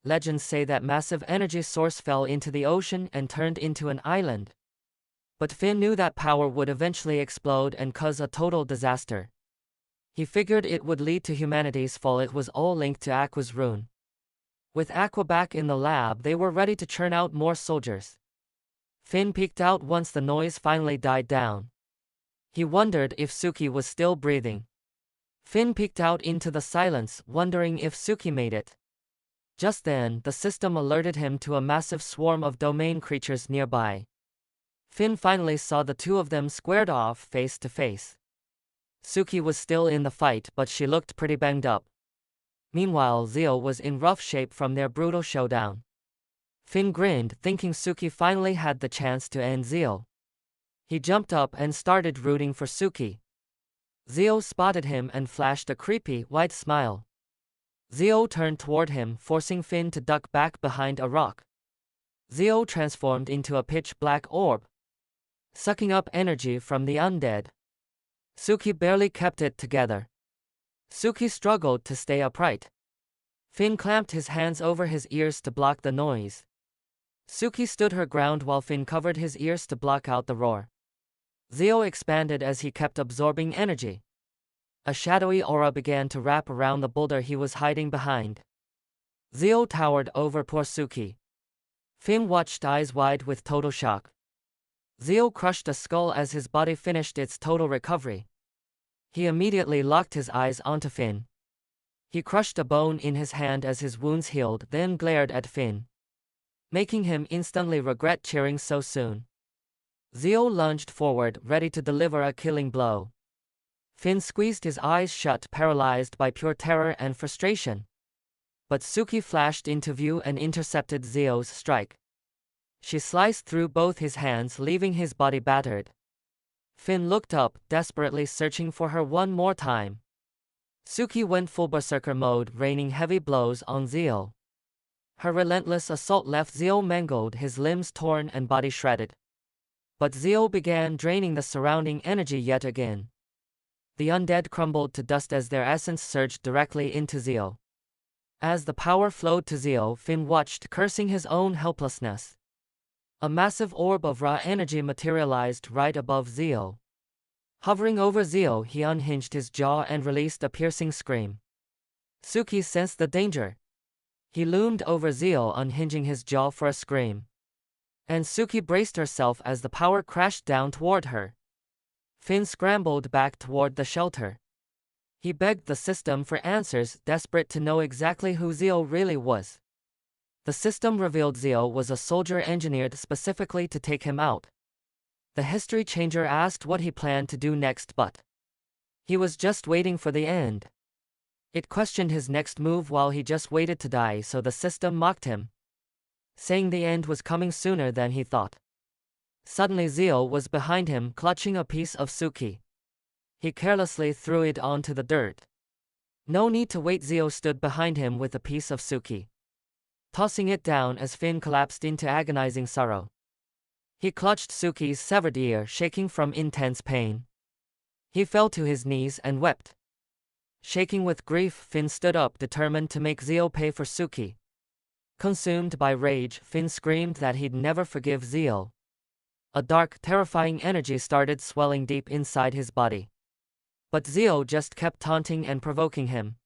Legends say that massive energy source fell into the ocean and turned into an island. But Finn knew that power would eventually explode and cause a total disaster. He figured it would lead to humanity's fall. It was all linked to Aqua's rune. With Aqua back in the lab, they were ready to churn out more soldiers. Finn peeked out once the noise finally died down. He wondered if Suki was still breathing. Finn peeked out into the silence, wondering if Suki made it. Just then, the system alerted him to a massive swarm of domain creatures nearby. Finn finally saw the 2 of them squared off face to face. Suki was still in the fight, but she looked pretty banged up. Meanwhile, Zio was in rough shape from their brutal showdown. Finn grinned, thinking Suki finally had the chance to end Zio. He jumped up and started rooting for Suki. Zio spotted him and flashed a creepy, white smile. Zio turned toward him, forcing Finn to duck back behind a rock. Zio transformed into a pitch-black orb, sucking up energy from the undead. Suki barely kept it together. Suki struggled to stay upright. Finn clamped his hands over his ears to block the noise. Suki stood her ground while Finn covered his ears to block out the roar. Zio expanded as he kept absorbing energy. A shadowy aura began to wrap around the boulder he was hiding behind. Zio towered over poor Suki. Finn watched eyes wide with total shock. Zio crushed a skull as his body finished its total recovery. He immediately locked his eyes onto Finn. He crushed a bone in his hand as his wounds healed, then glared at Finn, making him instantly regret cheering so soon. Zio lunged forward, ready to deliver a killing blow. Finn squeezed his eyes shut, paralyzed by pure terror and frustration. But Suki flashed into view and intercepted Zio's strike. She sliced through both his hands, leaving his body battered. Finn looked up, desperately searching for her one more time. Suki went full berserker mode, raining heavy blows on Zio. Her relentless assault left Zio mangled, his limbs torn and body shredded. But Zio began draining the surrounding energy yet again. The undead crumbled to dust as their essence surged directly into Zio. As the power flowed to Zio, Finn watched, cursing his own helplessness. A massive orb of raw energy materialized right above Zio. Hovering over Zio, he unhinged his jaw and released a piercing scream. Suki sensed the danger. He loomed over Zio, unhinging his jaw for a scream. And Suki braced herself as the power crashed down toward her. Finn scrambled back toward the shelter. He begged the system for answers, desperate to know exactly who Zio really was. The system revealed Zio was a soldier engineered specifically to take him out. The history changer asked what he planned to do next, but he was just waiting for the end. It questioned his next move while he just waited to die, so the system mocked him, saying the end was coming sooner than he thought. Suddenly Zio was behind him, clutching a piece of Suki. He carelessly threw it onto the dirt. No need to wait, Zio stood behind him with a piece of Suki, tossing it down as Finn collapsed into agonizing sorrow. He clutched Suki's severed ear, shaking from intense pain. He fell to his knees and wept. Shaking with grief, Finn stood up, determined to make Zio pay for Suki. Consumed by rage, Finn screamed that he'd never forgive Zio. A dark, terrifying energy started swelling deep inside his body. But Zio just kept taunting and provoking him.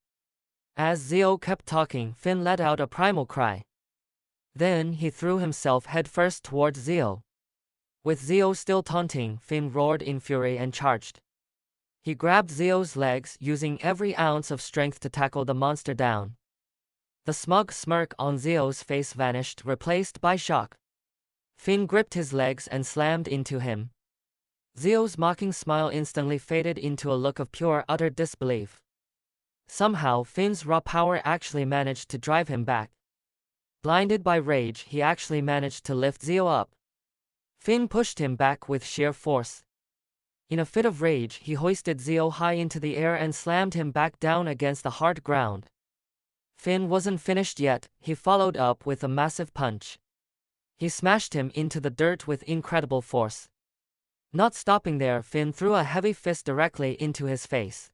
As Zio kept talking, Finn let out a primal cry. Then he threw himself headfirst towards Zio. With Zio still taunting, Finn roared in fury and charged. He grabbed Zio's legs, using every ounce of strength to tackle the monster down. The smug smirk on Zio's face vanished, replaced by shock. Finn gripped his legs and slammed into him. Zio's mocking smile instantly faded into a look of pure, utter disbelief. Somehow, Finn's raw power actually managed to drive him back. Blinded by rage, he actually managed to lift Zio up. Finn pushed him back with sheer force. In a fit of rage, he hoisted Zio high into the air and slammed him back down against the hard ground. Finn wasn't finished yet. He followed up with a massive punch. He smashed him into the dirt with incredible force. Not stopping there, Finn threw a heavy fist directly into his face.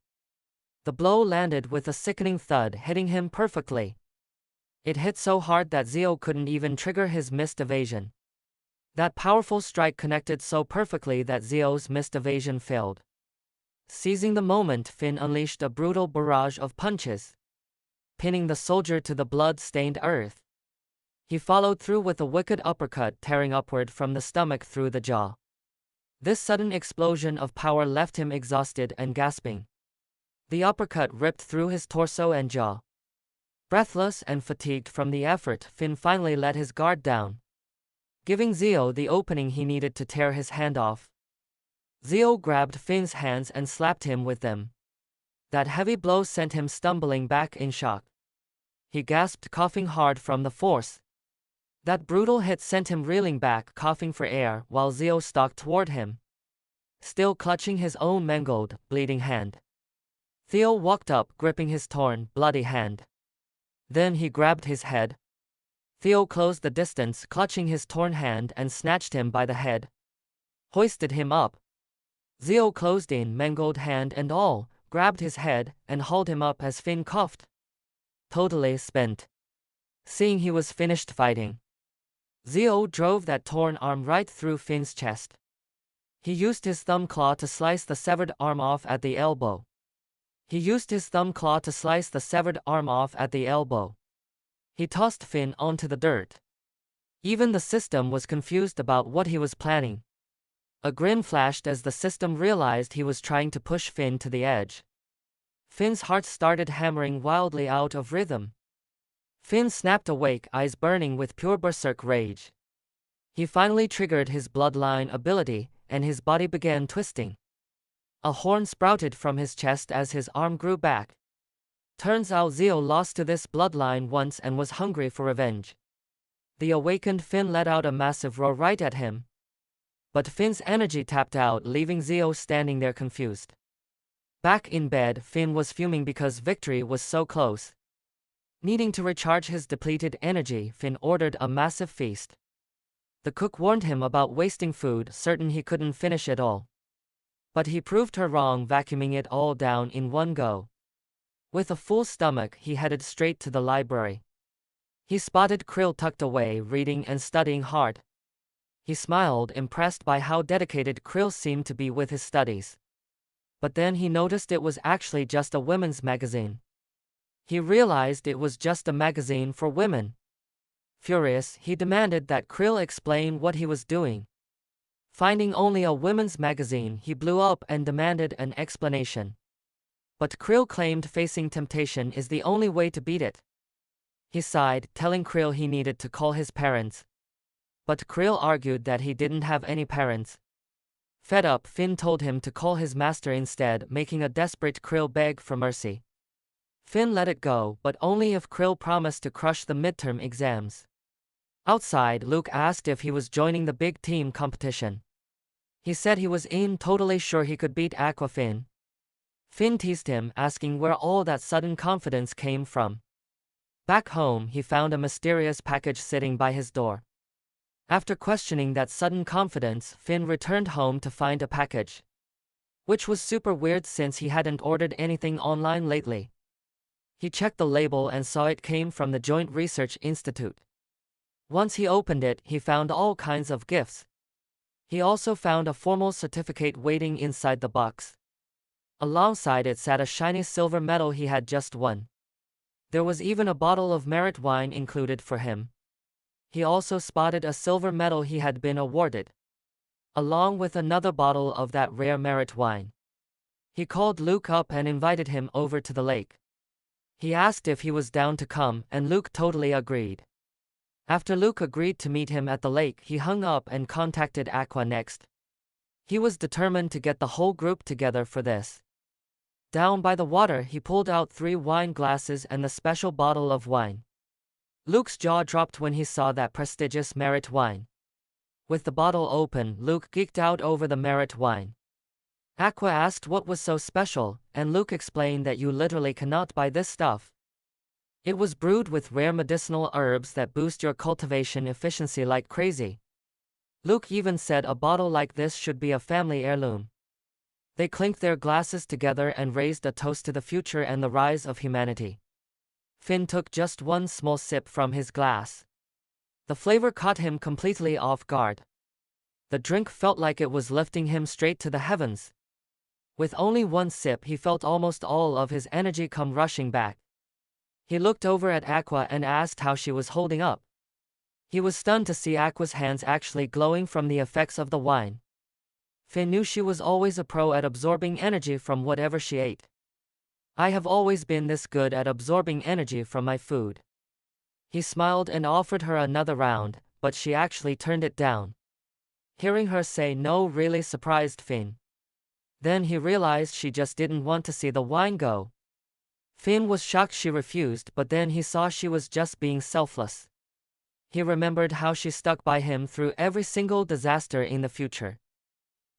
The blow landed with a sickening thud, hitting him perfectly. It hit so hard that Zio couldn't even trigger his missed evasion. That powerful strike connected so perfectly that Zio's missed evasion failed. Seizing the moment, Finn unleashed a brutal barrage of punches, pinning the soldier to the blood-stained earth. He followed through with a wicked uppercut, tearing upward from the stomach through the jaw. This sudden explosion of power left him exhausted and gasping. The uppercut ripped through his torso and jaw. Breathless and fatigued from the effort, Finn finally let his guard down, giving Zio the opening he needed to tear his hand off. Zio grabbed Finn's hands and slapped him with them. That heavy blow sent him stumbling back in shock. He gasped, coughing hard from the force. That brutal hit sent him reeling back, coughing for air, while Zio stalked toward him, still clutching his own mangled, bleeding hand. Theo walked up, gripping his torn, bloody hand. Then he grabbed his head. Theo closed the distance, clutching his torn hand, and snatched him by the head, hoisted him up. Zio closed in, mangled hand and all, grabbed his head, and hauled him up as Finn coughed, totally spent. Seeing he was finished fighting, Zio drove that torn arm right through Finn's chest. He used his thumb claw to slice the severed arm off at the elbow. He used his thumb claw to slice the severed arm off at the elbow. He tossed Finn onto the dirt. Even the system was confused about what he was planning. A grin flashed as the system realized he was trying to push Finn to the edge. Finn's heart started hammering wildly out of rhythm. Finn snapped awake, eyes burning with pure berserk rage. He finally triggered his bloodline ability, and his body began twisting. A horn sprouted from his chest as his arm grew back. Turns out Zio lost to this bloodline once and was hungry for revenge. The awakened Finn let out a massive roar right at him. But Finn's energy tapped out, leaving Zio standing there confused. Back in bed, Finn was fuming because victory was so close. Needing to recharge his depleted energy, Finn ordered a massive feast. The cook warned him about wasting food, certain he couldn't finish it all. But he proved her wrong, vacuuming it all down in one go. With a full stomach, he headed straight to the library. He spotted Krill tucked away, reading and studying hard. He smiled, impressed by how dedicated Krill seemed to be with his studies. But then he noticed it was actually just a women's magazine. He realized it was just a magazine for women. Furious, he demanded that Krill explain what he was doing. Finding only a women's magazine, he blew up and demanded an explanation. But Krill claimed facing temptation is the only way to beat it. He sighed, telling Krill he needed to call his parents. But Krill argued that he didn't have any parents. Fed up, Finn told him to call his master instead, making a desperate Krill beg for mercy. Finn let it go, but only if Krill promised to crush the midterm exams. Outside, Luke asked if he was joining the big team competition. He said he was totally sure he could beat Aqua. Finn teased him, asking where all that sudden confidence came from. Back home, he found a mysterious package sitting by his door. After questioning that sudden confidence, Finn returned home to find a package. Which was super weird since he hadn't ordered anything online lately. He checked the label and saw it came from the Joint Research Institute. Once he opened it, he found all kinds of gifts. He also found a formal certificate waiting inside the box. Alongside it sat a shiny silver medal he had just won. There was even a bottle of merit wine included for him. He also spotted a silver medal he had been awarded, along with another bottle of that rare merit wine. He called Luke up and invited him over to the lake. He asked if he was down to come, and Luke totally agreed. After Luke agreed to meet him at the lake, he hung up and contacted Aqua next. He was determined to get the whole group together for this. Down by the water, he pulled out 3 wine glasses and the special bottle of wine. Luke's jaw dropped when he saw that prestigious merit wine. With the bottle open, Luke geeked out over the merit wine. Aqua asked what was so special, and Luke explained that you literally cannot buy this stuff. It was brewed with rare medicinal herbs that boost your cultivation efficiency like crazy. Luke even said a bottle like this should be a family heirloom. They clinked their glasses together and raised a toast to the future and the rise of humanity. Finn took just one small sip from his glass. The flavor caught him completely off guard. The drink felt like it was lifting him straight to the heavens. With only one sip, he felt almost all of his energy come rushing back. He looked over at Aqua and asked how she was holding up. He was stunned to see Aqua's hands actually glowing from the effects of the wine. Finn knew she was always a pro at absorbing energy from whatever she ate. I have always been this good at absorbing energy from my food. He smiled and offered her another round, but she actually turned it down. Hearing her say no really surprised Finn. Then he realized she just didn't want to see the wine go. Finn was shocked she refused, but then he saw she was just being selfless. He remembered how she stuck by him through every single disaster in the future.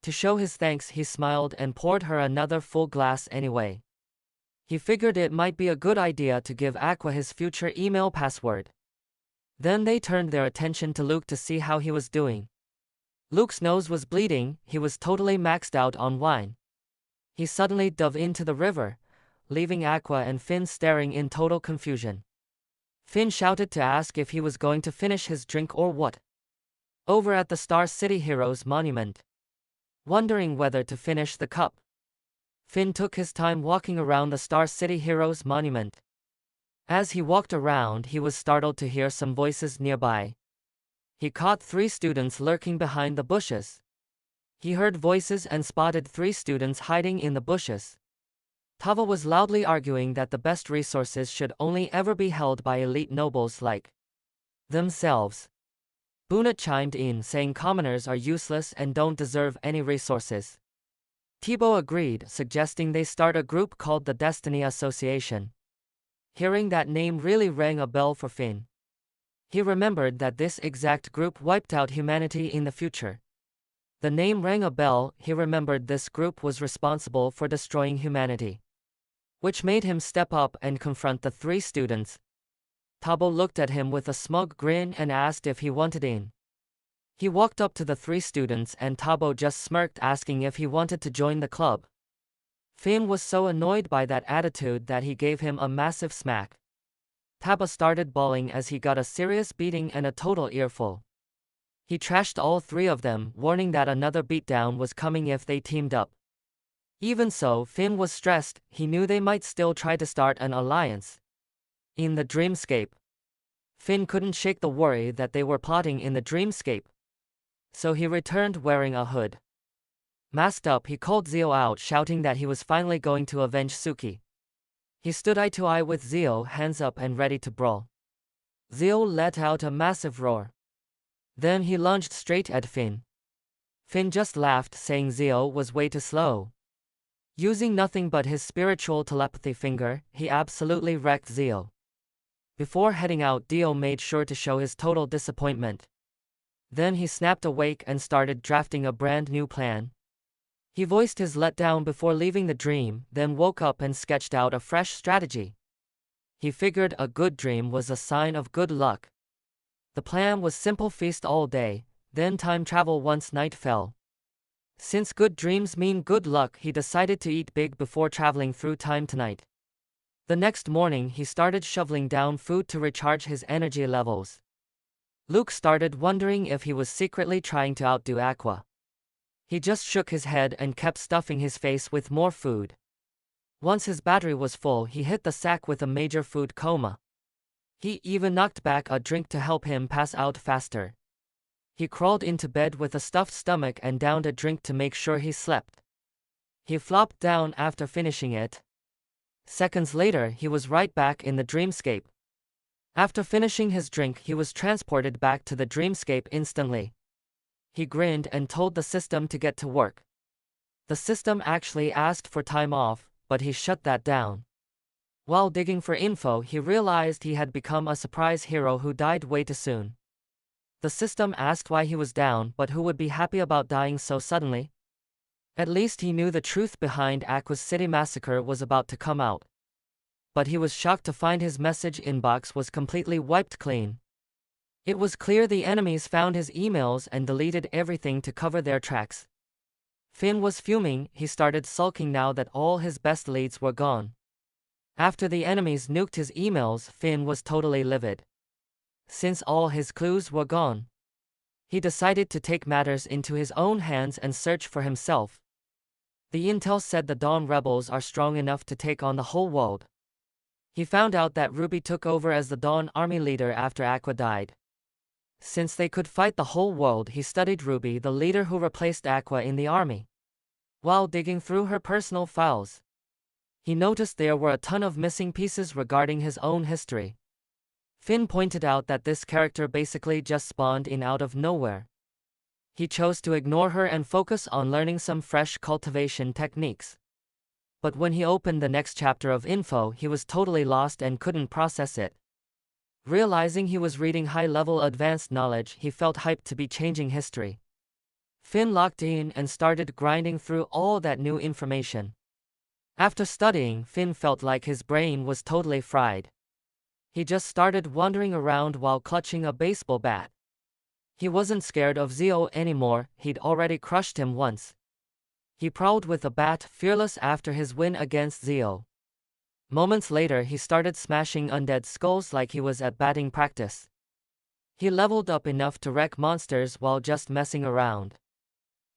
To show his thanks, he smiled and poured her another full glass anyway. He figured it might be a good idea to give Aqua his future email password. Then they turned their attention to Luke to see how he was doing. Luke's nose was bleeding, he was totally maxed out on wine. He suddenly dove into the river, leaving Aqua and Finn staring in total confusion. Finn shouted to ask if he was going to finish his drink or what. Over at the Star City Heroes Monument, wondering whether to finish the cup. Finn took his time walking around the Star City Heroes monument. As he walked around, he was startled to hear some voices nearby. He caught 3 students lurking behind the bushes. He heard voices and spotted 3 students hiding in the bushes. Tava was loudly arguing that the best resources should only ever be held by elite nobles like themselves. Buna chimed in, saying commoners are useless and don't deserve any resources. Thibaut agreed, suggesting they start a group called the Destiny Association. Hearing that name really rang a bell for Finn. He remembered that this exact group wiped out humanity in the future. The name rang a bell. He remembered this group was responsible for destroying humanity, which made him step up and confront the 3 students. Tabo looked at him with a smug grin and asked if he wanted in. He walked up to the 3 students and Tabo just smirked, asking if he wanted to join the club. Finn was so annoyed by that attitude that he gave him a massive smack. Taba started bawling as he got a serious beating and a total earful. He trashed all 3 of them, warning that another beatdown was coming if they teamed up. Even so, Finn was stressed. He knew they might still try to start an alliance in the dreamscape. Finn couldn't shake the worry that they were plotting in the dreamscape. So he returned wearing a hood. Masked up, he called Zio out, shouting that he was finally going to avenge Suki. He stood eye to eye with Zio, hands up and ready to brawl. Zio let out a massive roar. Then he lunged straight at Finn. Finn just laughed, saying Zio was way too slow. Using nothing but his spiritual telepathy finger, he absolutely wrecked Zio. Before heading out, Dio made sure to show his total disappointment. Then he snapped awake and started drafting a brand new plan. He voiced his letdown before leaving the dream, then woke up and sketched out a fresh strategy. He figured a good dream was a sign of good luck. The plan was simple: feast all day, then time travel once night fell. Since good dreams mean good luck, he decided to eat big before traveling through time tonight. The next morning, he started shoveling down food to recharge his energy levels. Luke started wondering if he was secretly trying to outdo Aqua. He just shook his head and kept stuffing his face with more food. Once his battery was full, he hit the sack with a major food coma. He even knocked back a drink to help him pass out faster. He crawled into bed with a stuffed stomach and downed a drink to make sure he slept. He flopped down after finishing it. Seconds later, he was right back in the dreamscape. After finishing his drink, he was transported back to the dreamscape instantly. He grinned and told the system to get to work. The system actually asked for time off, but he shut that down. While digging for info, he realized he had become a surprise hero who died way too soon. The system asked why he was down, but who would be happy about dying so suddenly? At least he knew the truth behind Aqua's City massacre was about to come out. But he was shocked to find his message inbox was completely wiped clean. It was clear the enemies found his emails and deleted everything to cover their tracks. Finn was fuming. He started sulking now that all his best leads were gone. After the enemies nuked his emails, Finn was totally livid. Since all his clues were gone, he decided to take matters into his own hands and search for himself. The intel said the Dawn rebels are strong enough to take on the whole world. He found out that Ruby took over as the Dawn army leader after Aqua died. Since they could fight the whole world, he studied Ruby, the leader who replaced Aqua in the army. While digging through her personal files, he noticed there were a ton of missing pieces regarding his own history. Finn pointed out that this character basically just spawned in out of nowhere. He chose to ignore her and focus on learning some fresh cultivation techniques. But when he opened the next chapter of info, he was totally lost and couldn't process it. Realizing he was reading high-level advanced knowledge, he felt hyped to be changing history. Finn locked in and started grinding through all that new information. After studying, Finn felt like his brain was totally fried. He just started wandering around while clutching a baseball bat. He wasn't scared of Zio anymore, he'd already crushed him once. He prowled with a bat, fearless after his win against Zio. Moments later, he started smashing undead skulls like he was at batting practice. He leveled up enough to wreck monsters while just messing around.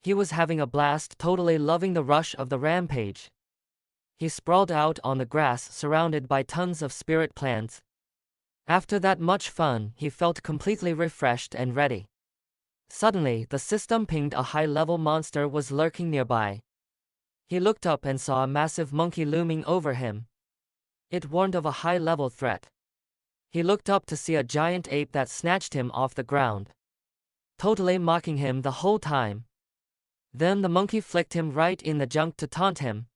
He was having a blast, totally loving the rush of the rampage. He sprawled out on the grass surrounded by tons of spirit plants. After that much fun, he felt completely refreshed and ready. Suddenly, the system pinged a high-level monster was lurking nearby. He looked up and saw a massive monkey looming over him. It warned of a high-level threat. He looked up to see a giant ape that snatched him off the ground, totally mocking him the whole time. Then the monkey flicked him right in the junk to taunt him.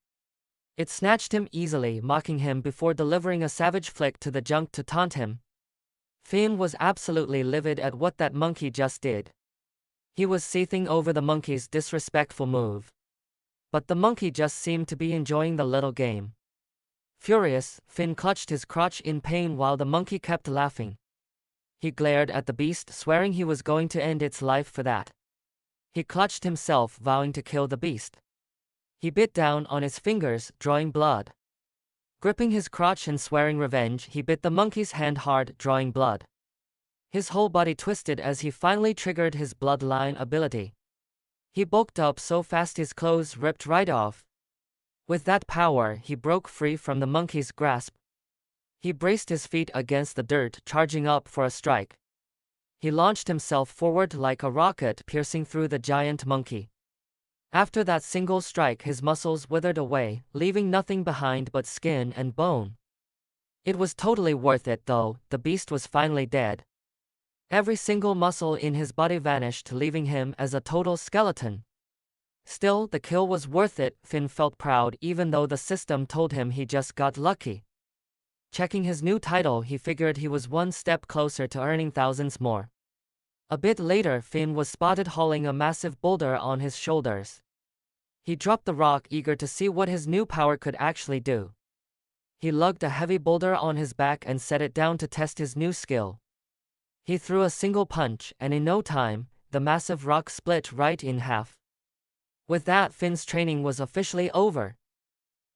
It snatched him easily, mocking him before delivering a savage flick to the junk to taunt him. Finn was absolutely livid at what that monkey just did. He was seething over the monkey's disrespectful move. But the monkey just seemed to be enjoying the little game. Furious, Finn clutched his crotch in pain while the monkey kept laughing. He glared at the beast, swearing he was going to end its life for that. He clutched himself, vowing to kill the beast. He bit down on his fingers, drawing blood. Gripping his crotch and swearing revenge, he bit the monkey's hand hard, drawing blood. His whole body twisted as he finally triggered his bloodline ability. He bulked up so fast his clothes ripped right off. With that power, he broke free from the monkey's grasp. He braced his feet against the dirt, charging up for a strike. He launched himself forward like a rocket, piercing through the giant monkey. After that single strike, his muscles withered away, leaving nothing behind but skin and bone. It was totally worth it though, the beast was finally dead. Every single muscle in his body vanished, leaving him as a total skeleton. Still, the kill was worth it. Finn felt proud even though the system told him he just got lucky. Checking his new title, he figured he was one step closer to earning thousands more. A bit later, Finn was spotted hauling a massive boulder on his shoulders. He dropped the rock, eager to see what his new power could actually do. He lugged a heavy boulder on his back and set it down to test his new skill. He threw a single punch, and in no time, the massive rock split right in half. With that, Finn's training was officially over.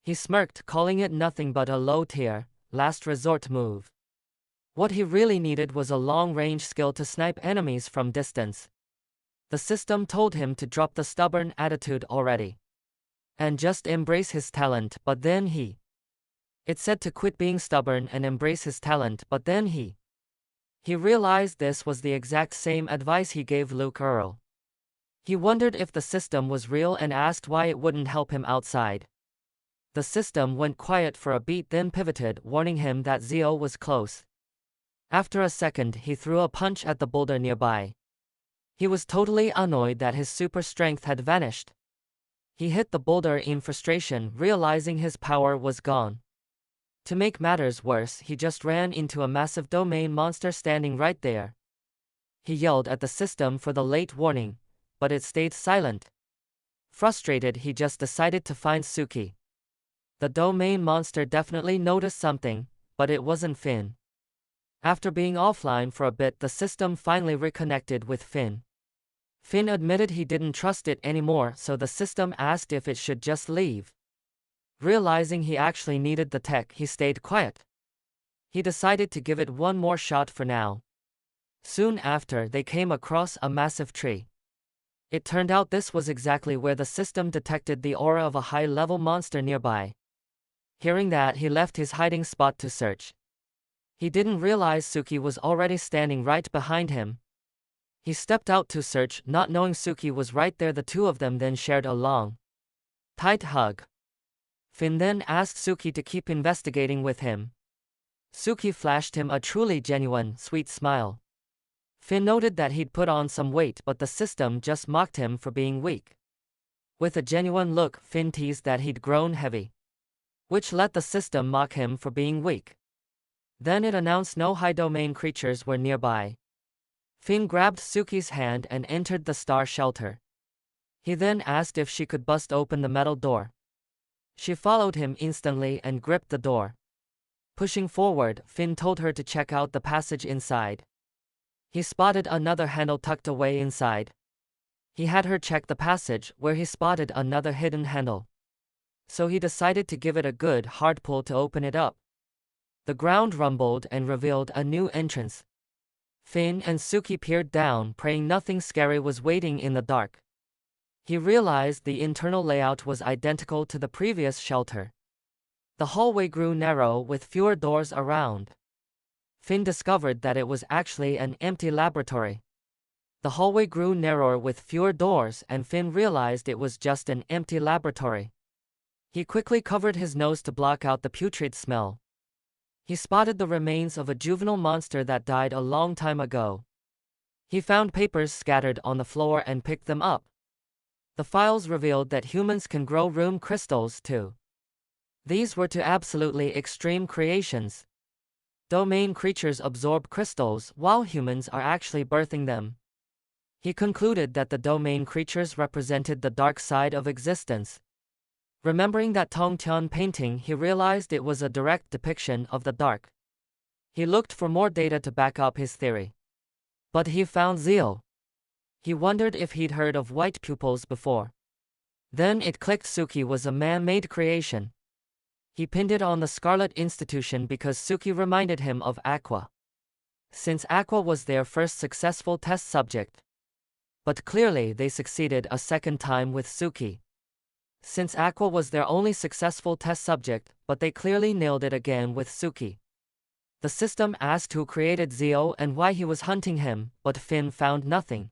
He smirked, calling it nothing but a low-tier, last resort move. What he really needed was a long-range skill to snipe enemies from distance. The system told him to drop the stubborn attitude already and just embrace his talent, but then It said to quit being stubborn and embrace his talent, but then he realized this was the exact same advice he gave Luke Earl. He wondered if the system was real and asked why it wouldn't help him outside. The system went quiet for a beat, then pivoted, warning him that Zio was close. After a second, he threw a punch at the boulder nearby. He was totally annoyed that his super strength had vanished. He hit the boulder in frustration, realizing his power was gone. To make matters worse, he just ran into a massive domain monster standing right there. He yelled at the system for the late warning, but it stayed silent. Frustrated, he just decided to find Suki. The domain monster definitely noticed something, but it wasn't Finn. After being offline for a bit, the system finally reconnected with Finn. Finn admitted he didn't trust it anymore, so the system asked if it should just leave. Realizing he actually needed the tech, he stayed quiet. He decided to give it one more shot for now. Soon after, they came across a massive tree. It turned out this was exactly where the system detected the aura of a high-level monster nearby. Hearing that, he left his hiding spot to search. He didn't realize Suki was already standing right behind him. He stepped out to search, not knowing Suki was right there. The two of them then shared a long, tight hug. Finn then asked Suki to keep investigating with him. Suki flashed him a truly genuine, sweet smile. Finn noted that he'd put on some weight, but the system just mocked him for being weak. With a genuine look, Finn teased that he'd grown heavy, which let the system mock him for being weak. Then it announced no high domain creatures were nearby. Finn grabbed Suki's hand and entered the star shelter. He then asked if she could bust open the metal door. She followed him instantly and gripped the door. Pushing forward, Finn told her to check out the passage inside. He spotted another handle tucked away inside. He had her check the passage, where he spotted another hidden handle. So he decided to give it a good hard pull to open it up. The ground rumbled and revealed a new entrance. Finn and Suki peered down, praying nothing scary was waiting in the dark. He realized the internal layout was identical to the previous shelter. The hallway grew narrow with fewer doors around. Finn discovered that it was actually an empty laboratory. The hallway grew narrower with fewer doors, and Finn realized it was just an empty laboratory. He quickly covered his nose to block out the putrid smell. He spotted the remains of a juvenile monster that died a long time ago. He found papers scattered on the floor and picked them up. The files revealed that humans can grow rune crystals too. These were two absolutely extreme creations. Domain creatures absorb crystals, while humans are actually birthing them. He concluded that the domain creatures represented the dark side of existence. Remembering that Tongtian painting, he realized it was a direct depiction of the dark. He looked for more data to back up his theory. But he found zero. He wondered if he'd heard of white pupils before. Then it clicked: Suki was a man-made creation. He pinned it on the Scarlet Institution because Suki reminded him of Aqua. Since Aqua was their first successful test subject. But clearly they succeeded a second time with Suki. Since Aqua was their only successful test subject, but they clearly nailed it again with Suki. The system asked who created Zio and why he was hunting him, but Finn found nothing.